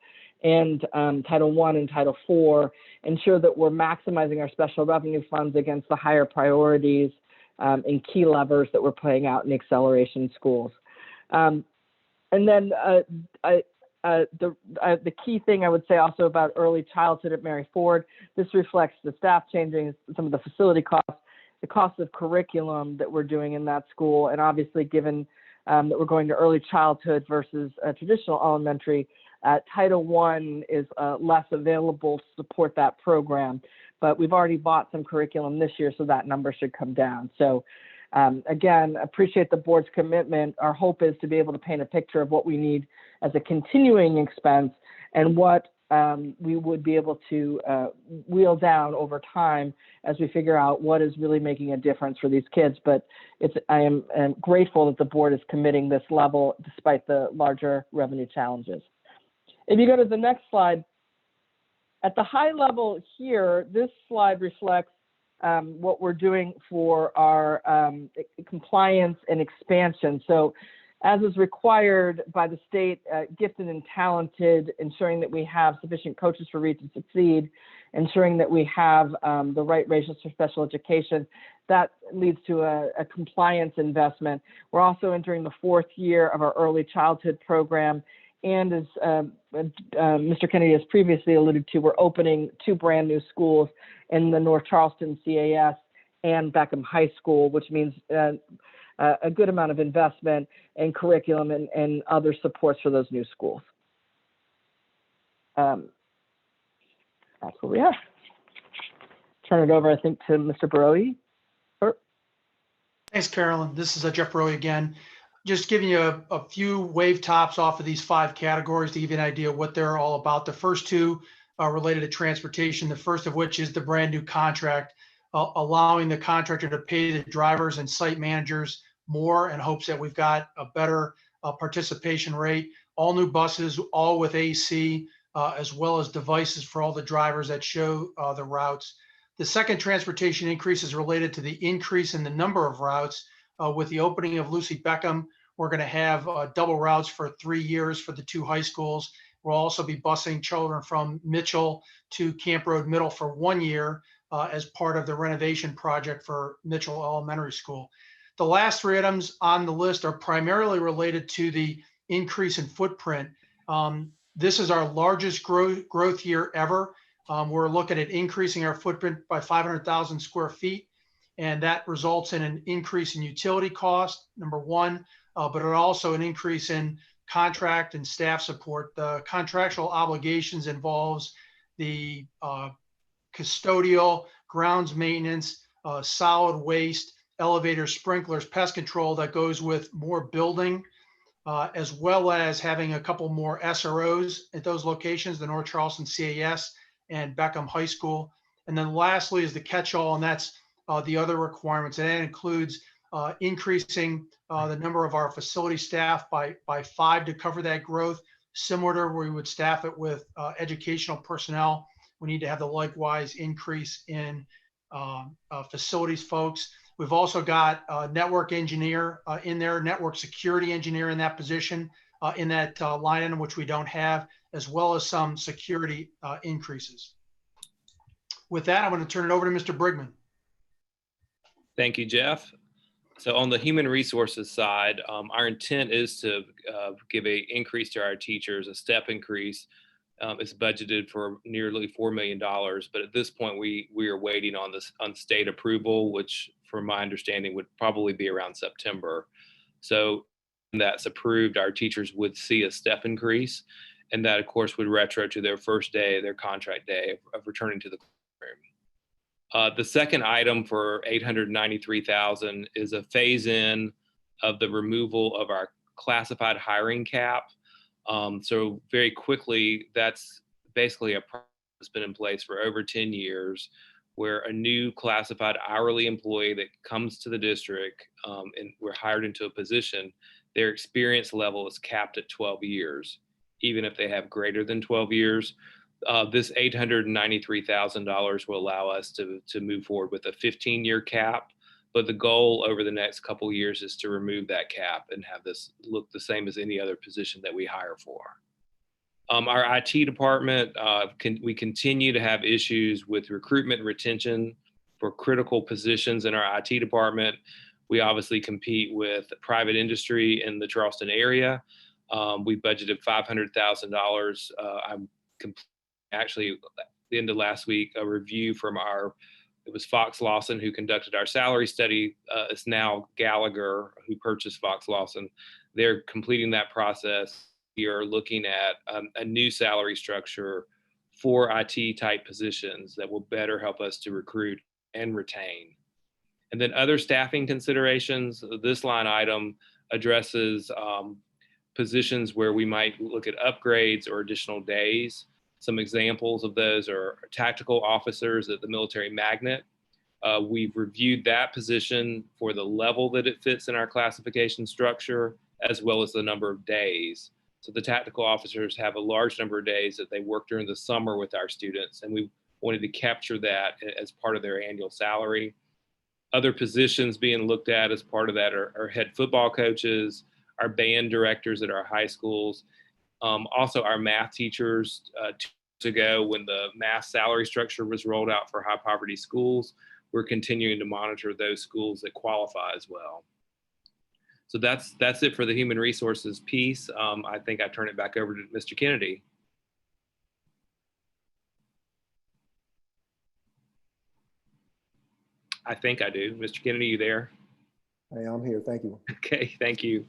and Title I and Title IV, ensure that we're maximizing our special revenue funds against the higher priorities and key levers that we're playing out in acceleration schools. And then the key thing I would say also about early childhood at Mary Ford, this reflects the staff changing, some of the facility costs, the cost of curriculum that we're doing in that school, and obviously given that we're going to early childhood versus traditional elementary, Title I is less available to support that program, but we've already bought some curriculum this year, so that number should come down. So again, appreciate the board's commitment. Our hope is to be able to paint a picture of what we need as a continuing expense and what we would be able to wheel down over time as we figure out what is really making a difference for these kids. But I am grateful that the board is committing this level despite the larger revenue challenges. If you go to the next slide, at the high level here, this slide reflects what we're doing for our compliance and expansion. So as is required by the state, gifted and talented, ensuring that we have sufficient coaches for Read to Succeed, ensuring that we have the right ratios for special education, that leads to a compliance investment. We're also entering the 4th year of our early childhood program. And as Mr. Kennedy has previously alluded to, we're opening 2 brand new schools in the North Charleston CAS and Beckham High School, which means a good amount of investment in curriculum and other supports for those new schools. That's what we have. Turn it over, I think, to Mr. Baroi. Thanks, Carolyn. This is Jeff Baroi again. Just giving you a few wave tops off of these 5 categories to give you an idea of what they're all about. The first 2 are related to transportation, the first of which is the brand new contract, allowing the contractor to pay the drivers and site managers more in hopes that we've got a better participation rate. all new buses, all with AC, as well as devices for all the drivers that show the routes. The second transportation increase is related to the increase in the number of routes. With the opening of Lucy Beckham, we're going to have double routes for 3 years for the 2 high schools. We'll also be busing children from Mitchell to Camp Road Middle for 1 year as part of the renovation project for Mitchell Elementary School. The last 3 items on the list are primarily related to the increase in footprint. This is our largest growth year ever. We're looking at increasing our footprint by 500,000 square feet, and that results in an increase in utility cost, number one, but it also an increase in contract and staff support. The contractual obligations involves the custodial, grounds maintenance, solid waste, elevators, sprinklers, pest control that goes with more building, as well as having a couple more SROs at those locations, the North Charleston CAS and Beckham High School. And then lastly is the catch-all, and that's the other requirements. And that includes increasing the number of our facility staff by 5 to cover that growth, similar to where we would staff it with educational personnel. We need to have the likewise increase in facilities folks. We've also got a network engineer in there, network security engineer in that position, in that line item, which we don't have, as well as some security increases. With that, I'm going to turn it over to Mr. Brigman. Thank you, Jeff. So on the human resources side, our intent is to give an increase to our teachers, a step increase. It's budgeted for nearly $4 million, but at this point we are waiting on state approval, which from my understanding would probably be around September. So when that's approved, our teachers would see a step increase, and that of course would retro to their first day, their contract day of returning to the classroom. The second item for $893,000 is a phase-in of the removal of our classified hiring cap. So very quickly, that's basically a process that's been in place for over 10 years, where a new classified hourly employee that comes to the district and we're hired into a position, their experience level is capped at 12 years, even if they have greater than 12 years. This $893,000 will allow us to move forward with a 15-year cap, but the goal over the next couple of years is to remove that cap and have this look the same as any other position that we hire for. Our IT department, we continue to have issues with recruitment and retention for critical positions in our IT department. We obviously compete with private industry in the Charleston area. We budgeted $500,000. I'm actually, at the end of last week, a review from it was Fox Lawson who conducted our salary study. It's now Gallagher who purchased Fox Lawson. They're completing that process. We are looking at a new salary structure for IT type positions that will better help us to recruit and retain. And then other staffing considerations, this line item addresses positions where we might look at upgrades or additional days. Some examples of those are tactical officers at the military magnet. We've reviewed that position for the level that it fits in our classification structure, as well as the number of days. So the tactical officers have a large number of days that they work during the summer with our students, and we wanted to capture that as part of their annual salary. Other positions being looked at as part of that are head football coaches, our band directors at our high schools, also our math teachers. 2 years ago, when the math salary structure was rolled out for high poverty schools, we're continuing to monitor those schools that qualify as well. So that's it for the human resources piece. I think I turn it back over to Mr. Kennedy. I think I do. Mr. Kennedy, you there? Hey, I'm here. Thank you. Okay, thank you.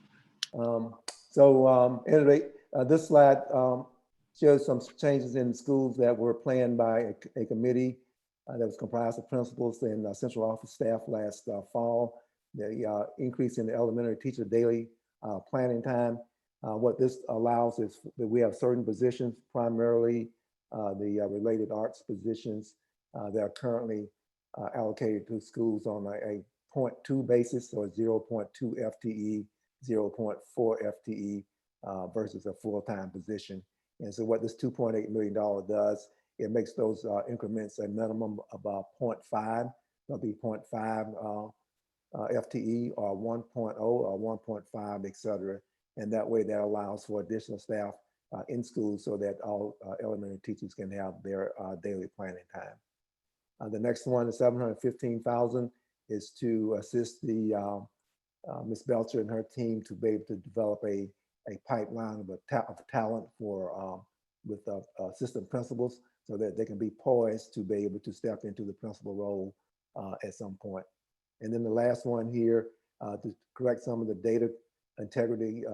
Anyway, this slide shows some changes in schools that were planned by a committee that was comprised of principals and central office staff last fall. The increase in the elementary teacher daily planning time. What this allows is that we have certain positions, primarily the related arts positions that are currently allocated to schools on a 0.2 basis, or 0.2 FTE, 0.4 FTE, versus a full-time position. And so what this $2.8 million does, it makes those increments a minimum of about 0.5. There'll be 0.5 FTE or 1.0 or 1.5, et cetera. And that way that allows for additional staff in schools so that all elementary teachers can have their daily planning time. The next one, the $715,000, is to assist the Ms. Belcher and her team to be able to develop a pipeline of talent for with assistant principals so that they can be poised to be able to step into the principal role at some point. And then the last one here, to correct some of the data integrity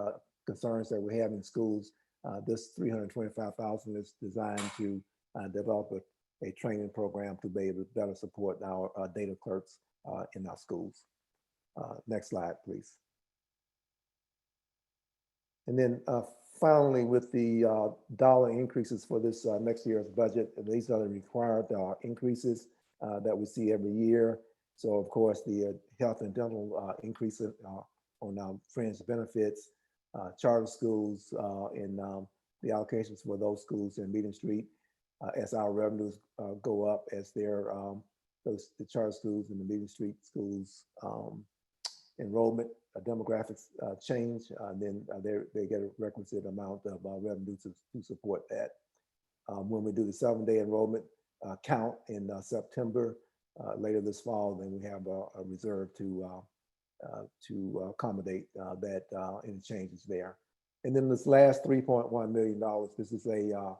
concerns that we have in schools, this $325,000 is designed to develop a training program to be able to better support our data clerks in our schools. Next slide, please. And then finally, with the dollar increases for this next year's budget, these are the required increases that we see every year. So of course, the health and dental increase on fringe benefits, charter schools, and the allocations for those schools in Meeting Street, as our revenues go up, as the charter schools and the Meeting Street schools enrollment demographics change, then they get a requisite amount of revenue to support that. When we do the 7-day enrollment count in September, later this fall, then we have a reserve to accommodate that any changes there. And then this last $3.1 million, this is a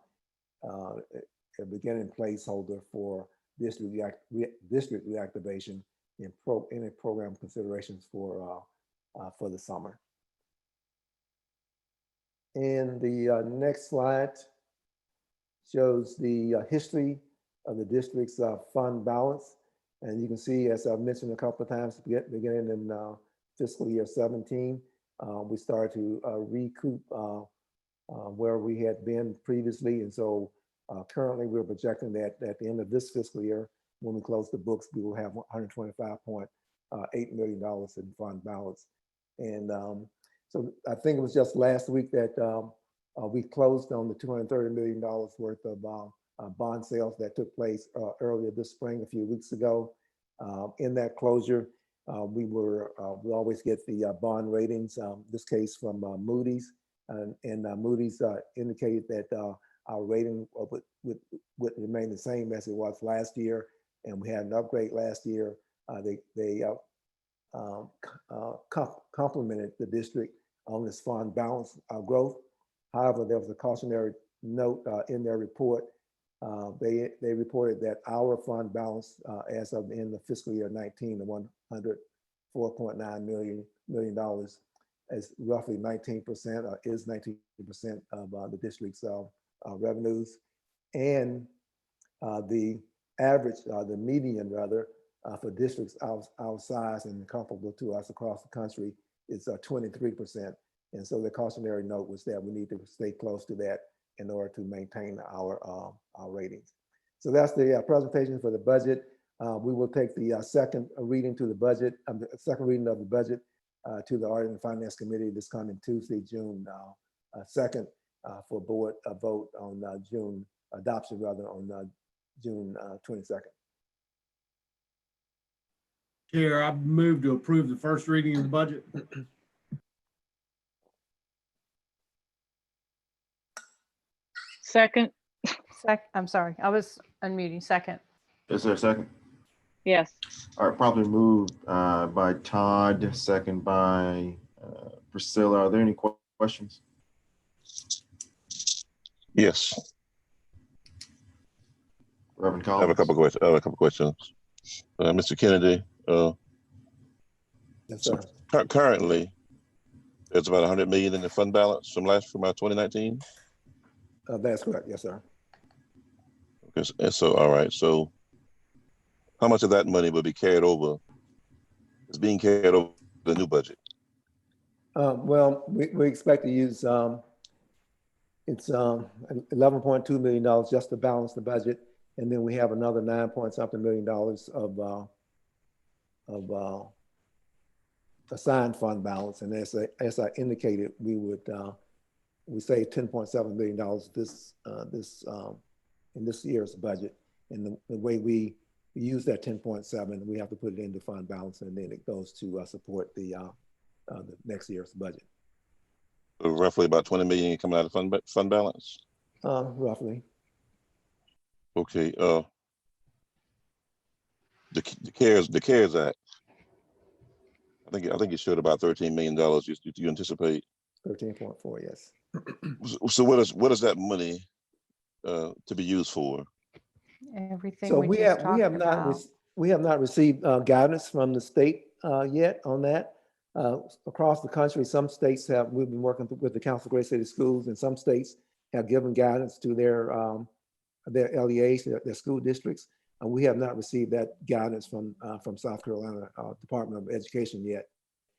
beginning placeholder for district reactivation in any program considerations for the summer. And the next slide shows the history of the district's fund balance. And you can see, as I've mentioned a couple of times, beginning in fiscal year 17, we started to recoup where we had been previously. And so currently we're projecting that at the end of this fiscal year, when we close the books, we will have $125.8 million in fund balance. And so I think it was just last week that we closed on the $230 million worth of bond sales that took place earlier this spring, a few weeks ago. In that closure, we always get the bond ratings, this case from Moody's, and Moody's indicated that our rating would remain the same as it was last year, and we had an upgrade last year. They complimented the district on its fund balance growth. However, there was a cautionary note in their report. They reported that our fund balance as of the end of fiscal year 19, the $104.9 million, is roughly 19%, or is 19% of the district's revenues. And the average, the median rather, for districts our size and comparable to us across the country is 23%. And so the cautionary note was that we need to stay close to that in order to maintain our ratings. So that's the presentation for the budget. We will take the second reading to the budget, the second reading of the budget to the Audit and Finance Committee this coming Tuesday, June 2nd, for board vote on adoption rather on June 22nd. Chair, I move to approve the first reading of the budget. Second. I'm sorry, I was unmuting. Second. Is there a second? Yes. All right, probably moved by Todd, second by Priscilla. Are there any questions? Yes. Reverend Collins. I have a couple questions. Mr. Kennedy. Yes, sir. Currently, there's about 100 million in the fund balance from 2019. That's correct. Yes, sir. Okay, and so all right. So, how much of that money will be carried over? Is being carried over the new budget? Well, we expect to use it's $11.2 million just to balance the budget, and then we have another $9-point-something million of assigned fund balance. And as I indicated, we would we saved $10.7 million in this year's budget. And the way we use that 10.7, we have to put it into fund balance, and then it goes to support the next year's budget. So roughly about 20 million coming out of fund balance. Roughly. Okay. The CARES Act. I think it showed about $13 million. You anticipate? 13.4, yes. So what is that money to be used for? Everything So we have not received guidance from the state yet on that. Across the country, some states we've been working with the Council of Great City Schools, and some states have given guidance to their LEAs, their school districts. And we have not received that guidance from South Carolina Department of Education yet.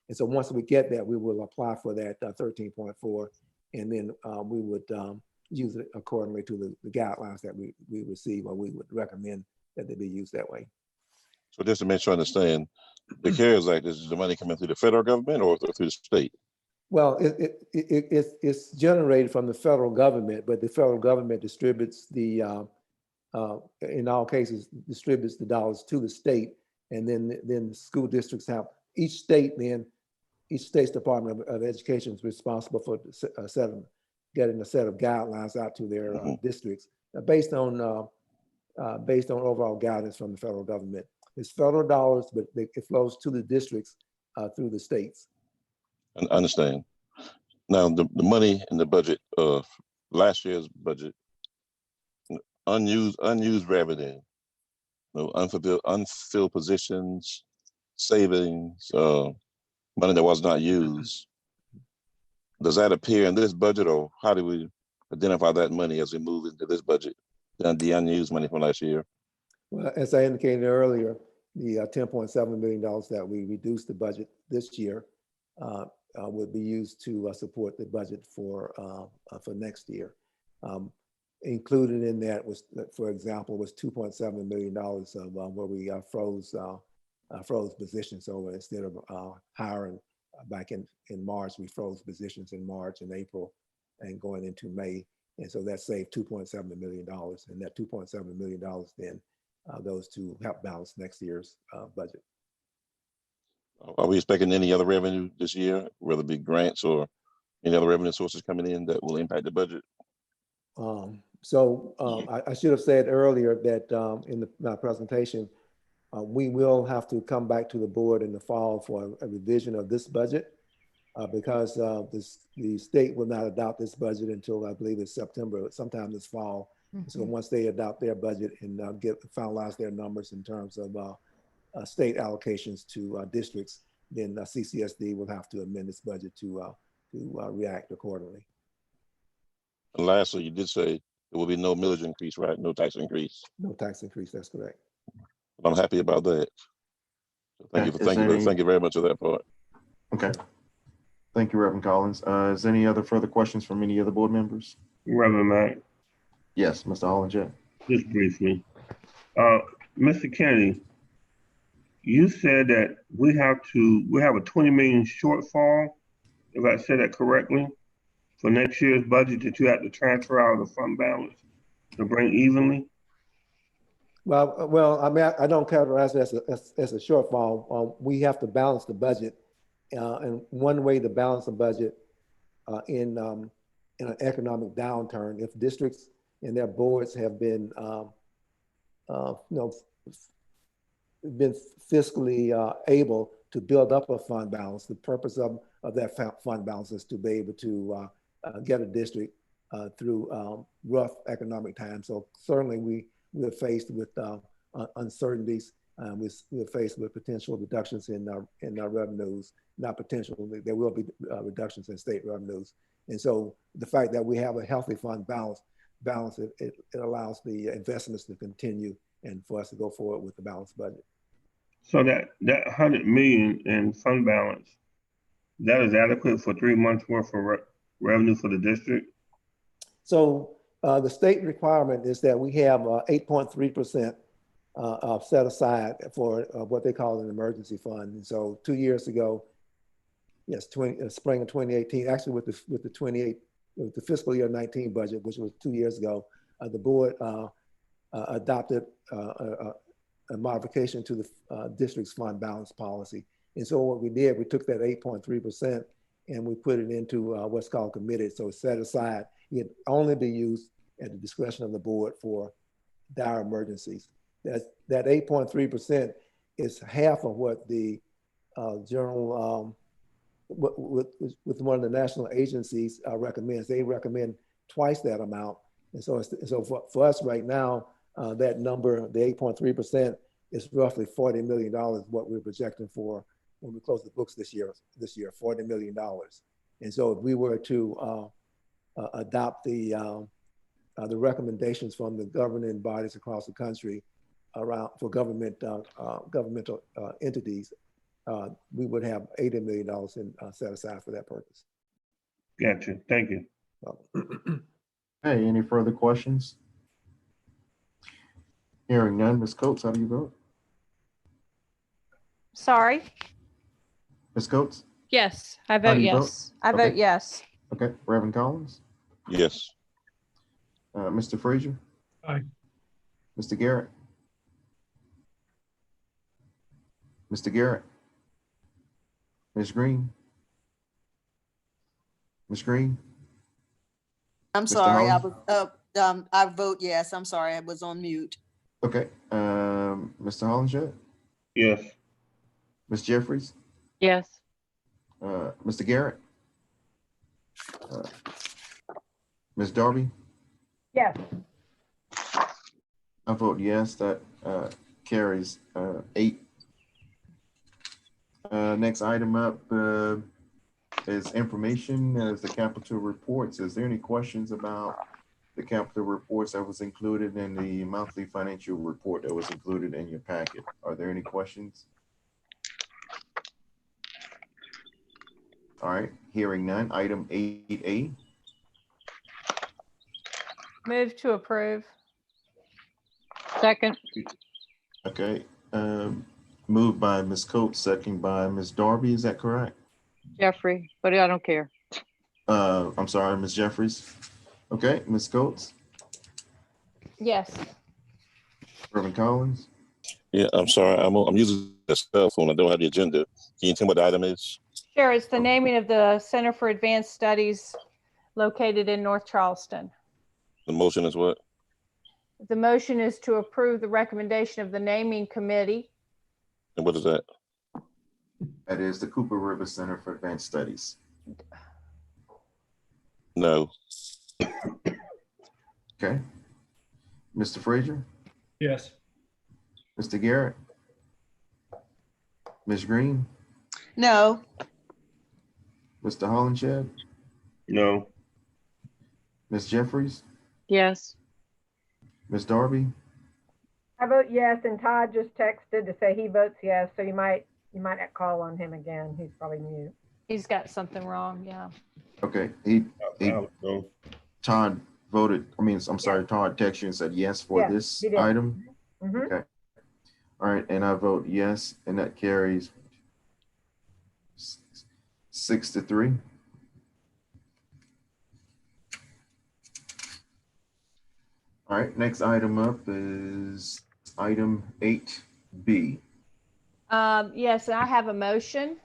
And so once we get that, we will apply for that 13.4, and then we would use it accordingly to the guidelines that we receive, or we would recommend that they be used that way. So just to make sure I understand, the CARES Act, is the money coming through the federal government or through the state? Well, it's generated from the federal government, but the federal government distributes in all cases, distributes the dollars to the state, and then the school districts have, each state's Department of Education is responsible for getting a set of guidelines out to their districts based on overall guidance from the federal government. It's federal dollars, but it flows to the districts through the states. I understand. Now, the money in the budget, last year's budget, unused revenue, unfilled positions, savings, money that was not used. Does that appear in this budget, or how do we identify that money as we move into this budget, the unused money from last year? Well, as I indicated earlier, the $10.7 million that we reduced the budget this year would be used to support the budget for next year. Included in that was, for example, was $2.7 million of where we froze positions. So instead of hiring back in March, we froze positions in March and April and going into May. And so that saved $2.7 million. And that $2.7 million then goes to help balance next year's budget. Are we expecting any other revenue this year, whether it be grants or any other revenue sources coming in that will impact the budget? I should have said earlier that in my presentation, we will have to come back to the board in the fall for a revision of this budget because the state will not adopt this budget until I believe it's September, sometime this fall. Mm-hmm. So once they adopt their budget and finalize their numbers in terms of state allocations to districts, then CCSD will have to amend its budget to react accordingly. And lastly, you did say there will be no millage increase, right? No tax increase. No tax increase, that's correct. I'm happy about that. So thank you very much for that part. Okay. Thank you, Reverend Collins. Is there any other further questions from any other board members? Reverend Mack. Yes, Mr. Hollinger. Just briefly. Mr. Kennedy, you said that we have a 20 million shortfall, if I said that correctly, for next year's budget that you have to transfer out of the fund balance to bring evenly? Well, I mean, I don't characterize it as a shortfall. We have to balance the budget, and one way to balance the budget in an economic downturn, if districts and their boards have been, been fiscally able to build up a fund balance. The purpose of that fund balance is to be able to get a district through rough economic times. So certainly we're faced with uncertainties. We're faced with potential reductions in our revenues, not potential, there will be reductions in state revenues. And so the fact that we have a healthy fund balance, it allows the investments to continue and for us to go forward with the balanced budget. So that 100 million in fund balance, that is adequate for 3 months worth of revenue for the district? So the state requirement is that we have 8.3% set aside for what they call an emergency fund. And so 2 years ago, yes, spring of 2018, actually with the with the fiscal year 19 budget, which was 2 years ago, the board adopted a modification to the district's fund balance policy. And so what we did, we took that 8.3% and we put it into what's called committed. So it's set aside. It only be used at the discretion of the board for dire emergencies. That 8.3% is half of what the general, with one of the national agencies recommends. They recommend twice that amount. And so, for us right now, that number, the 8.3%, is roughly $40 million, what we're projecting for when we close the books this year, $40 million. And so if we were to adopt the recommendations from the governing bodies across the country for governmental entities, we would have $80 million set aside for that purpose. Gotcha. Thank you. Hey, any further questions? Hearing none, Ms. Coates, how do you vote? Sorry. Ms. Coates? Yes, I How vote do you yes. vote? I Okay. vote yes. Okay, Reverend Collins? Yes. Mr. Frazier? Aye. Mr. Garrett? Mr. Garrett? Ms. Green? Ms. Green? I'm Mr. sorry, Holland? I vote yes. I'm sorry, I was on mute. Okay, Mr. Hollenshed? Yes. Ms. Jeffries? Yes. Mr. Garrett? Ms. Darby? Yes. I vote yes, that carries 8. Next item up is information as the capital reports. Is there any questions about the capital reports that was included in the monthly financial report that was included in your packet? Are there any questions? All right, hearing none. Item 8A. Move to approve. Second. Okay, moved by Ms. Coates, second by Ms. Darby. Is that correct? Jeffrey, but I don't care. I'm sorry, Ms. Jeffries. Okay, Ms. Coates, Yes. Reverend Collins. Yeah, I'm sorry. I'm using the cell phone. I don't have the agenda. Can you tell me what the item is? Sure, it's the naming of the Center for Advanced Studies located in North Charleston. The motion is what? The motion is to approve the recommendation of the naming committee. And what is that? That is the Cooper River Center for Advanced Studies. No. Okay. Mr. Frazier, Yes. Mr. Garrett, Ms. Green, No. Mr. Hollenshed, No. Ms. Jeffries, Yes. Ms. Darby. I vote yes, and Todd just texted to say he votes yes, so you might call on him again. He's probably mute. He's got something wrong, yeah. Okay, No. Todd voted, I'm sorry, Todd texted you and said yes for Yes, this he did. item. Mhm. Okay. All right, and I vote yes, and that carries 6-3. All right, next item up is item 8B. Yes, I have a motion.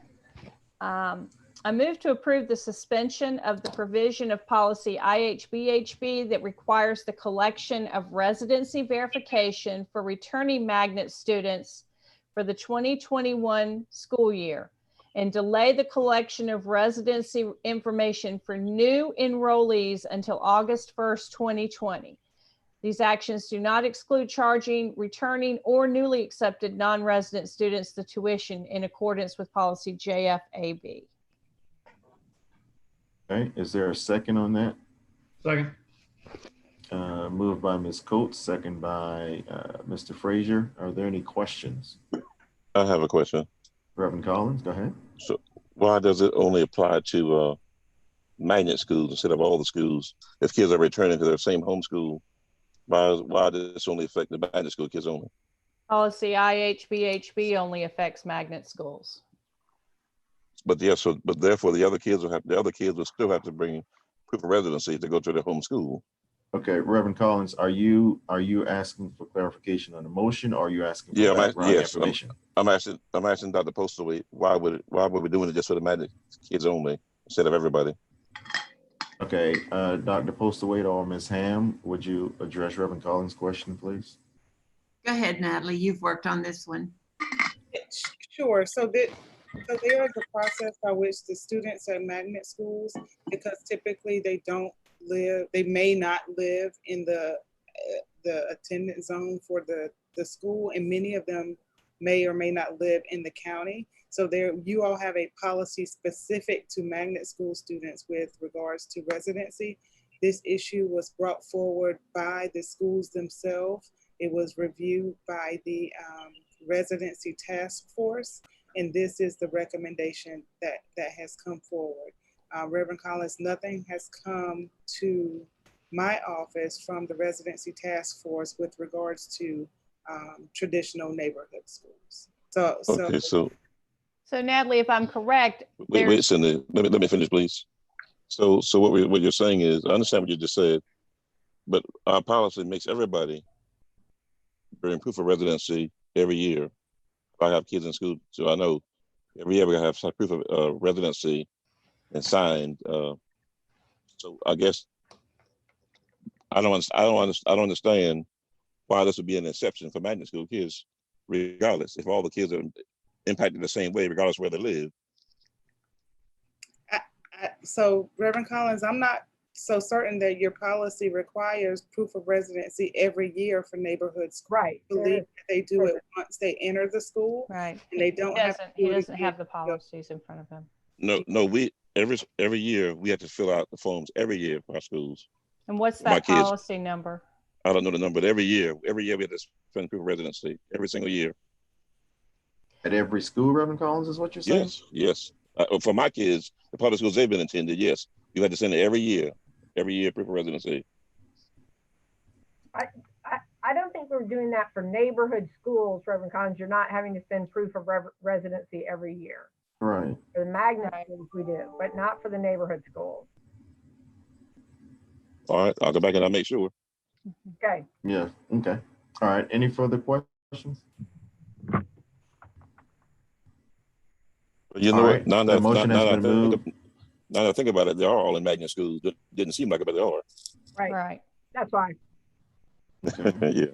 I move to approve the suspension of the provision of policy IHBHB that requires the collection of residency verification for returning magnet students for the 2021 school year and delay the collection of residency information for new enrollees until August 1st, 2020. These actions do not exclude charging returning or newly accepted non-resident students the tuition in accordance with policy JFAB. Okay, is there a second on that? Second. Moved by Ms. Coates, second by Mr. Frazier. Are there any questions? I have a question. Reverend Collins, go ahead. So why does it only apply to magnet schools instead of all the schools? If kids are returning to their same home school, why does this only affect the magnet school kids only? Policy IHBHB only affects magnet schools. But therefore the other kids will still have to proof of residency to go to their home school. Okay, Reverend Collins, are you asking for clarification on the motion, or are you asking for Yeah, background yes, information? I'm asking Dr. Postlewaite, why were we doing it just for the magnet kids only instead of everybody? Okay, Dr. Postlewaite or Ms. Ham, would you address Reverend Collins' question, please? Go ahead, Natalie. You've worked on this one. Sure. So there is a process by which the students at magnet schools, because typically they may not live in the attendance zone for the school, and many of them may or may not live in the county. So you all have a policy specific to magnet school students with regards to residency. This issue was brought forward by the schools themselves. It was reviewed by the residency task force, and this is the recommendation that has come forward. Reverend Collins, nothing has come to my office from the residency task force with regards to traditional neighborhood schools. So Natalie, if I'm correct, wait, Cindy, let me finish, please. So what you're saying is, I understand what you just said, but our policy makes everybody bring proof of residency every year. If I have kids in school, so I know every year we have some proof of residency and signed. So I guess I don't understand why this would be an exception for magnet school kids, regardless. If all the kids are impacted the same way, regardless of where they live. So Reverend Collins, I'm not so certain that your policy requires proof of residency every year for neighborhood schools. Right. I believe they do it once they enter the school. Right. And they don't He doesn't have the policies in front of him. No, we every year we have to fill out the forms every year for our schools. And what's that policy number? I don't know the number, but every year we have to spend proof of residency every single year. At every school, Reverend Collins, is what you're saying? Yes. For my kids, the public schools they've been attended, yes, you have to send it every year proof of residency. I don't think we're doing that for neighborhood schools, Reverend Collins. You're not having to send proof of residency every year. Right. For the magnet schools we do, but not for the neighborhood schools. All right, I'll go back and I'll make sure. Okay. Yeah, okay. All right, any further questions? You know what? Now that I think about it, they are all in magnet schools. It didn't seem like it, but they are. Right. That's why. Okay. Yeah.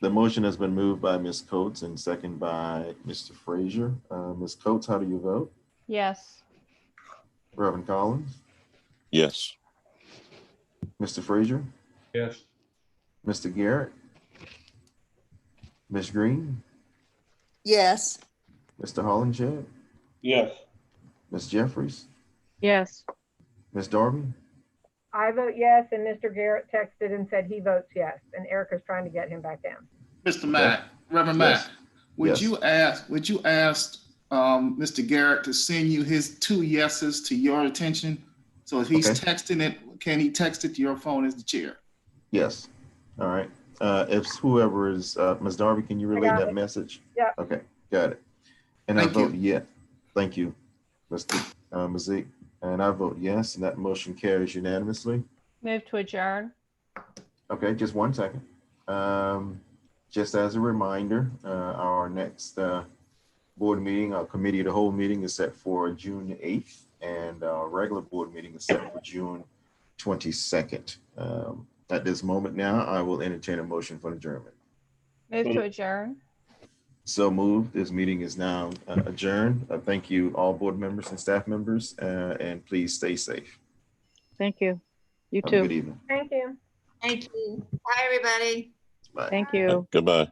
The motion has been moved by Ms. Coates and second by Mr. Frazier. Ms. Coates, how do you vote? Yes. Reverend Collins? Yes. Mr. Frazier? Yes. Mr. Garrett? Ms. Green? Yes. Mr. Hollenshed? Yes. Ms. Jeffries? Yes. Ms. Darby? I vote yes, and Mr. Garrett texted and said he votes yes, and Erica's trying to get him back down. Mr. Mack, Reverend Yes. Mack, would Yes. you ask Mr. Garrett to send you his 2 yeses to your attention? So if he's texting it, can he text it to your phone as the chair? Yes. All right. If whoever is, Ms. Darby, can you relay that message? Yeah. Okay, got it. And I vote yes. Thank you, Mr. Mazik. And I vote yes, and that motion carries unanimously. Move to adjourn. Okay, just 1 second. Just as a reminder, our next board meeting, our committee of the whole meeting is set for June 8th, and our regular board meeting is set for June 22nd. At this moment now, I will entertain a motion for adjournment. Move to adjourn. So moved. This meeting is now adjourned. Thank you, all board members and staff members, and please stay safe. Thank you. You Have too. a good evening. Thank you. Thank you. Bye, everybody. Bye. Thank you. Goodbye.